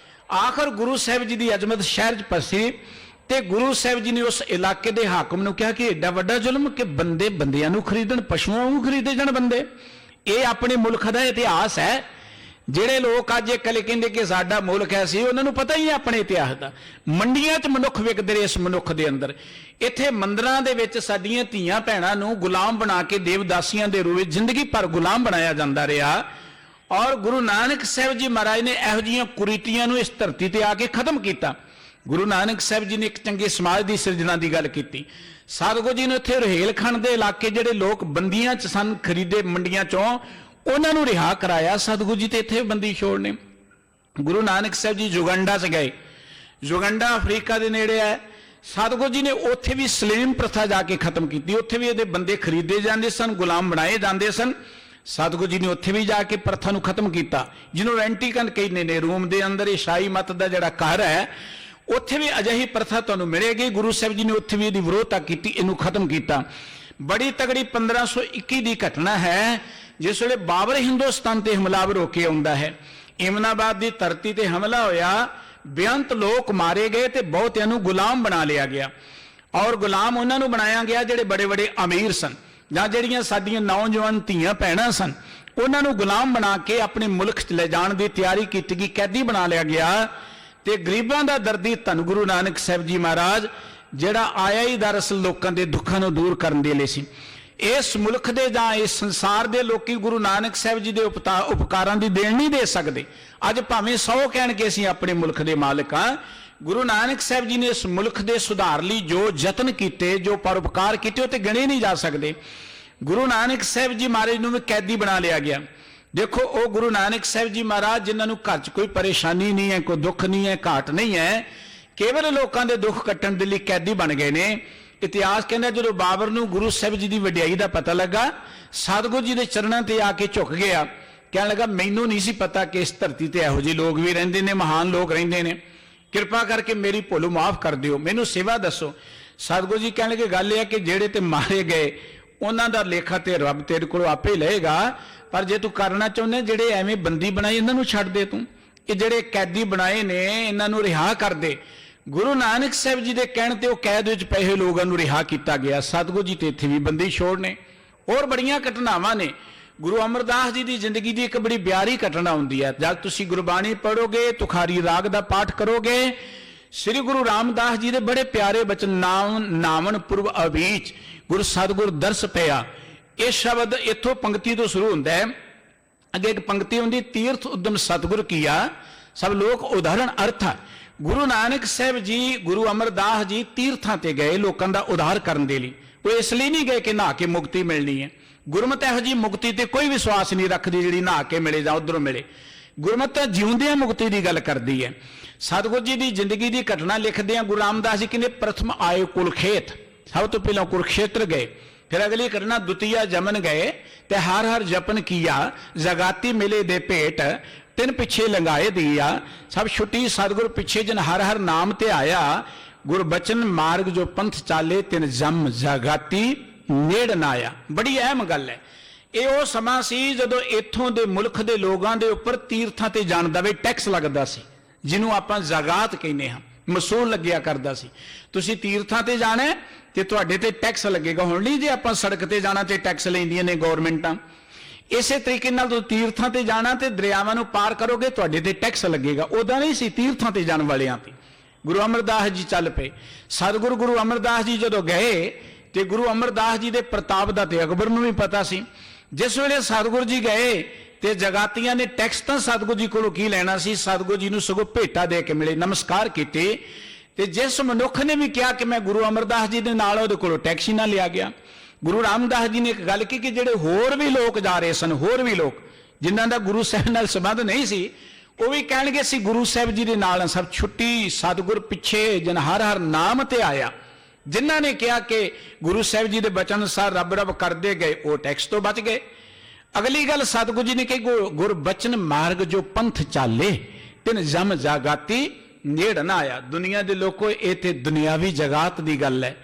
ਆਖਰ ਗੁਰੂ ਸਾਹਿਬ ਜੀ ਦੀ ਅਜ਼ਮਤ ਸ਼ਹਿਰ 'ਚ ਪਸੀ ਤੇ ਗੁਰੂ ਸਾਹਿਬ ਜੀ ਨੇ ਉਸ ਇਲਾਕੇ ਦੇ ਹਾਕਮ ਨੂੰ ਕਿਹਾ ਕਿ ਐਡਾ ਵੱਡਾ ਜ਼ੁਲਮ ਕਿ ਬੰਦੇ ਬੰਦਿਆਂ ਨੂੰ ਖਰੀਦਣ, ਪਸ਼ੂਆਂ ਨੂੰ ਖਰੀਦੇ ਜਾਣ ਬੰਦੇ। ਇਹ ਆਪਣੇ ਮੁਲਕ ਦਾ ਇਤਿਹਾਸ ਹੈ। ਜਿਹੜੇ ਲੋਕ ਅੱਜ ਇਹ ਕਲੇ ਕਹਿੰਦੇ ਕਿ ਸਾਡਾ ਮੁਲਕ ਹੈ ਸੀ, ਉਹਨਾਂ ਨੂੰ ਪਤਾ ਹੀ ਹੈ ਆਪਣੇ ਇਤਿਹਾਸ ਦਾ। ਮੰਡੀਆਂ 'ਚ ਮਨੁੱਖ ਵਿਕਦੇ ਰਹੇ ਇਸ ਮਨੁੱਖ ਦੇ ਅੰਦਰ। ਇੱਥੇ ਮੰਦਰਾਂ ਦੇ ਵਿੱਚ ਸਾਡੀਆਂ ਧੀਆਂ ਭੈਣਾਂ ਨੂੰ ਗੁਲਾਮ ਬਣਾ ਕੇ ਦੇਵਦਾਸੀਆਂ ਦੇ ਰੂਪ ਵਿੱਚ ਜ਼ਿੰਦਗੀ ਭਰ ਗੁਲਾਮ ਬਣਾਇਆ ਜਾਂਦਾ ਰਿਹਾ। ਔਰ ਗੁਰੂ ਨਾਨਕ ਸਾਹਿਬ ਜੀ ਮਹਾਰਾਜ ਨੇ ਇਹੋ ਜਿਹੀਆਂ ਕੁਰੀਤੀਆਂ ਨੂੰ ਇਸ ਧਰਤੀ ਤੇ ਆ ਕੇ ਖਤਮ ਕੀਤਾ। ਗੁਰੂ ਨਾਨਕ ਸਾਹਿਬ ਜੀ ਨੇ ਇੱਕ ਚੰਗੇ ਸਮਾਜ ਦੀ ਸਿਰਜਣਾ ਦੀ ਗੱਲ ਕੀਤੀ। ਸਤਿਗੁਰੂ ਜੀ ਨੇ ਉੱਥੇ ਰੋਹੇਲਖੰਡ ਦੇ ਇਲਾਕੇ ਜਿਹੜੇ ਲੋਕ ਬੰਦੀਆਂ 'ਚ ਸਨ, ਖਰੀਦੇ ਮੰਡੀਆਂ 'ਚੋਂ, ਉਹਨਾਂ ਨੂੰ ਰਿਹਾ ਕਰਾਇਆ। ਸਤਿਗੁਰੂ ਜੀ ਤੇ ਇੱਥੇ ਬੰਦੀ ਛੋੜਨੇ। ਗੁਰੂ ਨਾਨਕ ਸਾਹਿਬ ਜੀ ਯੁਗੰਡਾ 'ਚ ਗਏ। ਯੁਗੰਡਾ ਅਫਰੀਕਾ ਦੇ ਨੇੜੇ ਹੈ। ਸਤਿਗੁਰੂ ਜੀ ਨੇ ਉੱਥੇ ਵੀ ਸਲੇਮ ਪ੍ਰਥਾ ਜਾ ਕੇ ਖਤਮ ਕੀਤੀ। ਉੱਥੇ ਵੀ ਇਹਦੇ ਬੰਦੇ ਖਰੀਦੇ ਜਾਂਦੇ ਸਨ, ਗੁਲਾਮ ਬਣਾਏ ਜਾਂਦੇ ਸਨ। ਸਤਿਗੁਰੂ ਜੀ ਨੇ ਉੱਥੇ ਵੀ ਜਾ ਕੇ ਪ੍ਰਥਾ ਨੂੰ ਖਤਮ ਕੀਤਾ, ਜਿਹਨੂੰ ਵੈਂਟੀਕਨ ਕਹਿੰਦੇ ਨੇ। ਰੋਮ ਦੇ ਅੰਦਰ ਈਸਾਈ ਮਤ ਦਾ ਜਿਹੜਾ ਘਰ ਹੈ, ਉੱਥੇ ਵੀ ਅਜਿਹੀ ਪ੍ਰਥਾ ਤੁਹਾਨੂੰ ਮਿਲੇਗੀ। ਗੁਰੂ ਸਾਹਿਬ ਜੀ ਨੇ ਉੱਥੇ ਵੀ ਇਹਦੀ ਵਿਰੋਧਤਾ ਕੀਤੀ, ਇਹਨੂੰ ਖਤਮ ਕੀਤਾ। ਬੜੀ ਤਗੜੀ 1521 ਦੀ ਘਟਨਾ ਹੈ, ਜਿਸ ਵੇਲੇ ਬਾਬਰ ਹਿੰਦੁਸਤਾਨ ਤੇ ਹਮਲਾਵਰ ਹੋ ਕੇ ਆਉਂਦਾ ਹੈ। ਇਮਨਾਬਾਦ ਦੀ ਧਰਤੀ ਤੇ ਹਮਲਾ ਹੋਇਆ, ਬੇਅੰਤ ਲੋਕ ਮਾਰੇ ਗਏ ਤੇ ਬਹੁਤਿਆਂ ਨੂੰ ਗੁਲਾਮ ਬਣਾ ਲਿਆ ਗਿਆ। ਔਰ ਗੁਲਾਮ ਉਹਨਾਂ ਨੂੰ ਬਣਾਇਆ ਗਿਆ ਜਿਹੜੇ ਬੜੇ ਬੜੇ ਅਮੀਰ ਸਨ, ਜਾਂ ਜਿਹੜੀਆਂ ਸਾਡੀਆਂ ਨੌਜਵਾਨ ਧੀਆਂ ਭੈਣਾਂ ਸਨ, ਉਹਨਾਂ ਨੂੰ ਗੁਲਾਮ ਬਣਾ ਕੇ ਆਪਣੇ ਮੁਲਕ 'ਚ ਲੈ ਜਾਣ ਦੀ ਤਿਆਰੀ ਕੀਤੀ ਗਈ, ਕੈਦੀ ਬਣਾ ਲਿਆ ਗਿਆ। ਤੇ ਗਰੀਬਾਂ ਦਾ ਦਰਦੀ ਧੰਨ ਗੁਰੂ ਨਾਨਕ ਸਾਹਿਬ ਜੀ ਮਹਾਰਾਜ, ਜਿਹੜਾ ਆਇਆ ਹੀ ਦਰਅਸਲ ਲੋਕਾਂ ਦੇ ਦੁੱਖਾਂ ਨੂੰ ਦੂਰ ਕਰਨ ਦੇ ਲਈ ਸੀ। ਇਸ ਮੁਲਕ ਦੇ ਜਾਂ ਇਸ ਸੰਸਾਰ ਦੇ ਲੋਕੀ ਗੁਰੂ ਨਾਨਕ ਸਾਹਿਬ ਜੀ ਦੇ ਉਪਕਾਰਾਂ ਦੀ ਦੇਣ ਨਹੀਂ ਦੇ ਸਕਦੇ। ਅੱਜ ਭਾਵੇਂ 100 ਕਹਿਣ ਕਿ ਅਸੀਂ ਆਪਣੇ ਮੁਲਕ ਦੇ ਮਾਲਕ ਹਾਂ, ਗੁਰੂ ਨਾਨਕ ਸਾਹਿਬ ਜੀ ਨੇ ਇਸ ਮੁਲਕ ਦੇ ਸੁਧਾਰ ਲਈ ਜੋ ਯਤਨ ਕੀਤੇ, ਜੋ ਪਰਉਪਕਾਰ ਕੀਤੇ, ਉਹ ਤੇ ਗਿਣੇ ਨਹੀਂ ਜਾ ਸਕਦੇ। ਗੁਰੂ ਨਾਨਕ ਸਾਹਿਬ ਜੀ ਮਹਾਰਾਜ ਨੂੰ ਵੀ ਕੈਦੀ ਬਣਾ ਲਿਆ ਗਿਆ। ਦੇਖੋ, ਉਹ ਗੁਰੂ ਨਾਨਕ ਸਾਹਿਬ ਜੀ ਮਹਾਰਾਜ ਜਿਨ੍ਹਾਂ ਨੂੰ ਘਰ 'ਚ ਕੋਈ ਪਰੇਸ਼ਾਨੀ ਨਹੀਂ ਹੈ, ਕੋਈ ਦੁੱਖ ਨਹੀਂ ਹੈ, ਘਾਟ ਨਹੀਂ ਹੈ, ਕੇਵਲ ਲੋਕਾਂ ਦੇ ਦੁੱਖ ਕੱਟਣ ਦੇ ਲਈ ਕੈਦੀ ਬਣ ਗਏ ਨੇ। ਇਤਿਹਾਸ ਕਹਿੰਦਾ ਜਦੋਂ ਬਾਬਰ ਨੂੰ ਗੁਰੂ ਸਾਹਿਬ ਜੀ ਦੀ ਵਡਿਆਈ ਦਾ ਪਤਾ ਲੱਗਾ, ਸਤਿਗੁਰੂ ਜੀ ਦੇ ਚਰਨਾਂ ਤੇ ਆ ਕੇ ਝੁਕ ਗਿਆ। ਕਹਿਣ ਲੱਗਾ, ਮੈਨੂੰ ਨਹੀਂ ਸੀ ਪਤਾ ਕਿ ਇਸ ਧਰਤੀ ਤੇ ਇਹੋ ਜਿਹੇ ਲੋਕ ਵੀ ਰਹਿੰਦੇ ਨੇ, ਮਹਾਨ ਲੋਕ ਰਹਿੰਦੇ ਨੇ। ਕਿਰਪਾ ਕਰਕੇ ਮੇਰੀ ਭੁੱਲ ਮਾਫ ਕਰ ਦਿਓ, ਮੈਨੂੰ ਸੇਵਾ ਦੱਸੋ। ਸਤਿਗੁਰੂ ਜੀ ਕਹਿਣ ਲੱਗੇ, ਗੱਲ ਇਹ ਹੈ ਕਿ ਜਿਹੜੇ ਤੇ ਮਾਰੇ ਗਏ ਉਹਨਾਂ ਦਾ ਲੇਖਾ ਤੇ ਰੱਬ ਤੇਰੇ ਕੋਲੋਂ ਆਪੇ ਲਏਗਾ, ਪਰ ਜੇ ਤੂੰ ਕਰਨਾ ਚਾਹੁੰਦਾ, ਜਿਹੜੇ ਐਵੇਂ ਬੰਦੀ ਬਣਾਏ ਇਹਨਾਂ ਨੂੰ ਛੱਡ ਦੇ ਤੂੰ। ਇਹ ਜਿਹੜੇ ਕੈਦੀ ਬਣਾਏ ਨੇ ਇਹਨਾਂ ਨੂੰ ਰਿਹਾ ਕਰ ਦੇ। ਗੁਰੂ ਨਾਨਕ ਸਾਹਿਬ ਜੀ ਦੇ ਕਹਿਣ ਤੇ ਉਹ ਕੈਦ ਵਿੱਚ ਪਏ ਹੋਏ ਲੋਕਾਂ ਨੂੰ ਰਿਹਾ ਕੀਤਾ ਗਿਆ। ਸਤਿਗੁਰੂ ਜੀ ਤੇ ਇੱਥੇ ਵੀ ਬੰਦੀ ਛੋੜ ਨੇ। ਹੋਰ ਬੜੀਆਂ ਘਟਨਾਵਾਂ ਨੇ। ਗੁਰੂ ਅਮਰਦਾਸ ਜੀ ਦੀ ਜ਼ਿੰਦਗੀ ਦੀ ਇੱਕ ਬੜੀ ਪਿਆਰੀ ਘਟਨਾ ਹੁੰਦੀ ਹੈ। ਜਦ ਤੁਸੀਂ ਗੁਰਬਾਣੀ ਪੜ੍ਹੋਗੇ, ਤੁਖਾਰੀ ਰਾਗ ਦਾ ਪਾਠ ਕਰੋਗੇ, ਸ੍ਰੀ ਗੁਰੂ ਰਾਮਦਾਸ ਜੀ ਦੇ ਬੜੇ ਪਿਆਰੇ ਬਚਨ, ਨਾਵਨ ਪੁਰਬ ਅਬੀਚ ਗੁਰੂ ਸਤਿਗੁਰ ਦਰਸ ਪਿਆ। ਇਹ ਸ਼ਬਦ ਇੱਥੋਂ ਪੰਕਤੀ ਤੋਂ ਸ਼ੁਰੂ ਹੁੰਦਾ ਹੈ। ਅੱਗੇ ਇੱਕ ਪੰਕਤੀ ਹੁੰਦੀ, ਤੀਰਥ ਉਦਮ ਸਤਿਗੁਰ ਕੀਆ ਸਭ ਲੋਕ ਉਦਾਹਰਣ ਅਰਥ। ਗੁਰੂ ਨਾਨਕ ਸਾਹਿਬ ਜੀ, ਗੁਰੂ ਅਮਰਦਾਸ ਜੀ ਤੀਰਥਾਂ ਤੇ ਗਏ ਲੋਕਾਂ ਦਾ ਉਧਾਰ ਕਰਨ ਦੇ ਲਈ। ਉਹ ਇਸ ਲਈ ਨਹੀਂ ਗਏ ਕਿ ਨਹਾ ਕੇ ਮੁਕਤੀ ਮਿਲਣੀ ਹੈ। ਗੁਰਮਤਿ ਇਹੋ ਜਿਹੀ ਮੁਕਤੀ ਤੇ ਕੋਈ ਵਿਸ਼ਵਾਸ ਨਹੀਂ ਰੱਖਦੀ ਜਿਹੜੀ ਨਹਾ ਕੇ ਮਿਲੇ ਜਾਂ ਉਧਰੋਂ ਮਿਲੇ। ਗੁਰਮਤਿ ਤਾਂ ਜਿਉਂਦਿਆਂ ਮੁਕਤੀ ਦੀ ਗੱਲ ਕਰਦੀ ਹੈ। ਸਤਿਗੁਰੂ ਜੀ ਦੀ ਜ਼ਿੰਦਗੀ ਦੀ ਘਟਨਾ ਲਿਖਦੇ ਆ ਗੁਰੂ ਰਾਮਦਾਸ ਜੀ ਕਹਿੰਦੇ, ਪ੍ਰਥਮ ਆਏ ਕੁਲਖੇਤ, ਸਭ ਤੋਂ ਪਹਿਲਾਂ ਕੁਰੂਖੇਤਰ ਗਏ। ਫਿਰ ਅਗਲੀ ਘਟਨਾ ਦੁਤੀਆ ਜਮਨ ਗਏ ਤੇ ਹਰ ਹਰ ਜਪਨ ਕੀਆ, ਜਗਾਤੀ ਮਿਲੇ ਦੇ ਭੇਟ ਤਿੰਨ ਪਿੱਛੇ ਲੰਗਾਏ ਦੀਆ। ਸਭ ਛੁੱਟੀ ਸਤਿਗੁਰ ਪਿੱਛੇ ਜਨ ਹਰ ਹਰ ਨਾਮ ਤੇ ਆਇਆ। ਗੁਰਬਚਨ ਮਾਰਗ ਜੋ ਪੰਥ ਚਾਲੇ ਤਿਨ ਜਮ ਜਗਾਤੀ ਨੇੜ ਨਾ ਆਇਆ। ਬੜੀ ਅਹਿਮ ਗੱਲ ਹੈ। ਇਹ ਉਹ ਸਮਾਂ ਸੀ ਜਦੋਂ ਇੱਥੋਂ ਦੇ ਮੁਲਕ ਦੇ ਲੋਕਾਂ ਦੇ ਉੱਪਰ ਤੀਰਥਾਂ ਤੇ ਜਾਣ ਦਾ ਵੀ ਟੈਕਸ ਲੱਗਦਾ ਸੀ, ਜਿਹਨੂੰ ਆਪਾਂ ਜ਼ਕਾਤ ਕਹਿੰਦੇ ਹਾਂ, ਮਸੂਲ ਲੱਗਿਆ ਕਰਦਾ ਸੀ। ਤੁਸੀਂ ਤੀਰਥਾਂ ਤੇ ਜਾਣਾ ਤੇ ਤੁਹਾਡੇ ਤੇ ਟੈਕਸ ਲੱਗੇਗਾ। ਹੁਣ ਨਹੀਂ ਜੇ ਆਪਾਂ ਸੜਕ ਤੇ ਜਾਣਾ ਤੇ ਟੈਕਸ ਲੈਂਦੀਆਂ ਨੇ ਗੌਰਮੈਂਟਾਂ। ਇਸੇ ਤਰੀਕੇ ਨਾਲ ਤੁਸੀਂ ਤੀਰਥਾਂ ਤੇ ਜਾਣਾ ਤੇ ਦਰਿਆਵਾਂ ਨੂੰ ਪਾਰ ਕਰੋਗੇ, ਤੁਹਾਡੇ ਤੇ ਟੈਕਸ ਲੱਗੇਗਾ। ਉਦਾਂ ਨਹੀਂ ਸੀ ਤੀਰਥਾਂ ਤੇ ਜਾਣ ਵਾਲਿਆਂ ਤੇ। ਗੁਰੂ ਅਮਰਦਾਸ ਜੀ ਚੱਲ ਪਏ। ਸਤਿਗੁਰੂ ਗੁਰੂ ਅਮਰਦਾਸ ਜੀ ਜਦੋਂ ਗਏ ਤੇ ਗੁਰੂ ਅਮਰਦਾਸ ਜੀ ਦੇ ਪ੍ਰਤਾਪ ਦਾ ਤੇ ਅਕਬਰ ਨੂੰ ਵੀ ਪਤਾ ਸੀ। ਜਿਸ ਵੇਲੇ ਸਤਿਗੁਰੂ ਜੀ ਗਏ ਤੇ ਜਗਾਤੀਆਂ ਨੇ ਟੈਕਸ ਤਾਂ ਸਤਿਗੁਰੂ ਜੀ ਕੋਲੋਂ ਕੀ ਲੈਣਾ ਸੀ, ਸਤਿਗੁਰੂ ਜੀ ਨੂੰ ਸਗੋਂ ਭੇਟਾ ਦੇ ਕੇ ਮਿਲੇ, ਨਮਸਕਾਰ ਕੀਤੇ। ਤੇ ਜਿਸ ਮਨੁੱਖ ਨੇ ਵੀ ਕਿਹਾ ਕਿ ਮੈਂ ਗੁਰੂ ਅਮਰਦਾਸ ਜੀ ਦੇ ਨਾਲ, ਉਹਦੇ ਕੋਲੋਂ ਟੈਕਸ ਹੀ ਨਾ ਲਿਆ ਗਿਆ। ਗੁਰੂ ਰਾਮਦਾਸ ਜੀ ਨੇ ਇੱਕ ਗੱਲ ਕੀ ਕਿ ਜਿਹੜੇ ਹੋਰ ਵੀ ਲੋਕ ਜਾ ਰਹੇ ਸਨ, ਹੋਰ ਵੀ ਲੋਕ ਜਿਨ੍ਹਾਂ ਦਾ ਗੁਰੂ ਸਾਹਿਬ ਨਾਲ ਸੰਬੰਧ ਨਹੀਂ ਸੀ, ਉਹ ਵੀ ਕਹਿਣਗੇ ਅਸੀਂ ਗੁਰੂ ਸਾਹਿਬ ਜੀ ਦੇ ਨਾਲ ਸਭ ਛੁੱਟੀ ਸਤਿਗੁਰ ਪਿੱਛੇ ਜਨ ਹਰ ਹਰ ਨਾਮ ਤੇ ਆਇਆ। ਜਿਨ੍ਹਾਂ ਨੇ ਕਿਹਾ ਕਿ ਗੁਰੂ ਸਾਹਿਬ ਜੀ ਦੇ ਬਚਨ ਅਨੁਸਾਰ ਰੱਬ ਰੱਬ ਕਰਦੇ ਗਏ, ਉਹ ਟੈਕਸ ਤੋਂ ਬਚ ਗਏ। ਅਗਲੀ ਗੱਲ ਸਤਿਗੁਰੂ ਜੀ ਨੇ ਕਹੀ ਗੁਰ ਬਚਨ ਮਾਰਗ ਜੋ ਪੰਥ ਚਾਲੇ ਤਿਨ ਜਮ ਜਾਗਾਤੀ ਨੇੜ ਨਾ ਆਇਆ। ਦੁਨੀਆ ਦੇ ਲੋਕੋ, ਇਹ ਤੇ ਦੁਨਿਆਵੀ ਜਗਾਤ ਦੀ ਗੱਲ ਹੈ,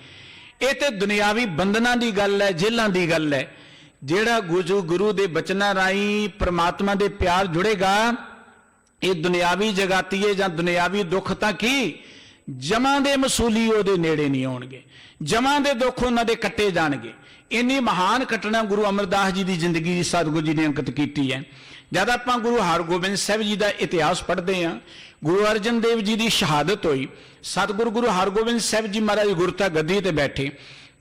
ਇਹ ਤੇ ਦੁਨਿਆਵੀ ਬੰਧਨਾਂ ਦੀ ਗੱਲ ਹੈ, ਜੇਲਾਂ ਦੀ ਗੱਲ ਹੈ। ਜਿਹੜਾ ਗੁਰੂ ਦੇ ਬਚਨਾਂ ਰਾਹੀਂ ਪ੍ਰਮਾਤਮਾ ਦੇ ਪਿਆਰ ਜੁੜੇਗਾ, ਇਹ ਦੁਨਿਆਵੀ ਜਗਾਤੀਏ ਜਾਂ ਦੁਨਿਆਵੀ ਦੁੱਖ ਤਾਂ ਕੀ, ਜਮਾਂ ਦੇ ਮਸੂਲੀ ਉਹਦੇ ਨੇੜੇ ਨਹੀਂ ਆਉਣਗੇ, ਜਮਾਂ ਦੇ ਦੁੱਖ ਉਹਨਾਂ ਦੇ ਕੱਟੇ ਜਾਣਗੇ। ਇੰਨੀ ਮਹਾਨ ਘਟਨਾ ਗੁਰੂ ਅਮਰਦਾਸ ਜੀ ਦੀ ਜ਼ਿੰਦਗੀ ਦੀ ਸਤਿਗੁਰੂ ਜੀ ਨੇ ਅੰਕਿਤ ਕੀਤੀ ਹੈ। ਜਦ ਆਪਾਂ ਗੁਰੂ ਹਰਗੋਬਿੰਦ ਸਾਹਿਬ ਜੀ ਦਾ ਇਤਿਹਾਸ ਪੜ੍ਹਦੇ ਹਾਂ, ਗੁਰੂ ਅਰਜਨ ਦੇਵ ਜੀ ਦੀ ਸ਼ਹਾਦਤ ਹੋਈ, ਸਤਿਗੁਰੂ ਗੁਰੂ ਹਰਗੋਬਿੰਦ ਸਾਹਿਬ ਜੀ ਮਹਾਰਾਜ ਗੁਰਤਾ ਗੱਦੀ ਤੇ ਬੈਠੇ।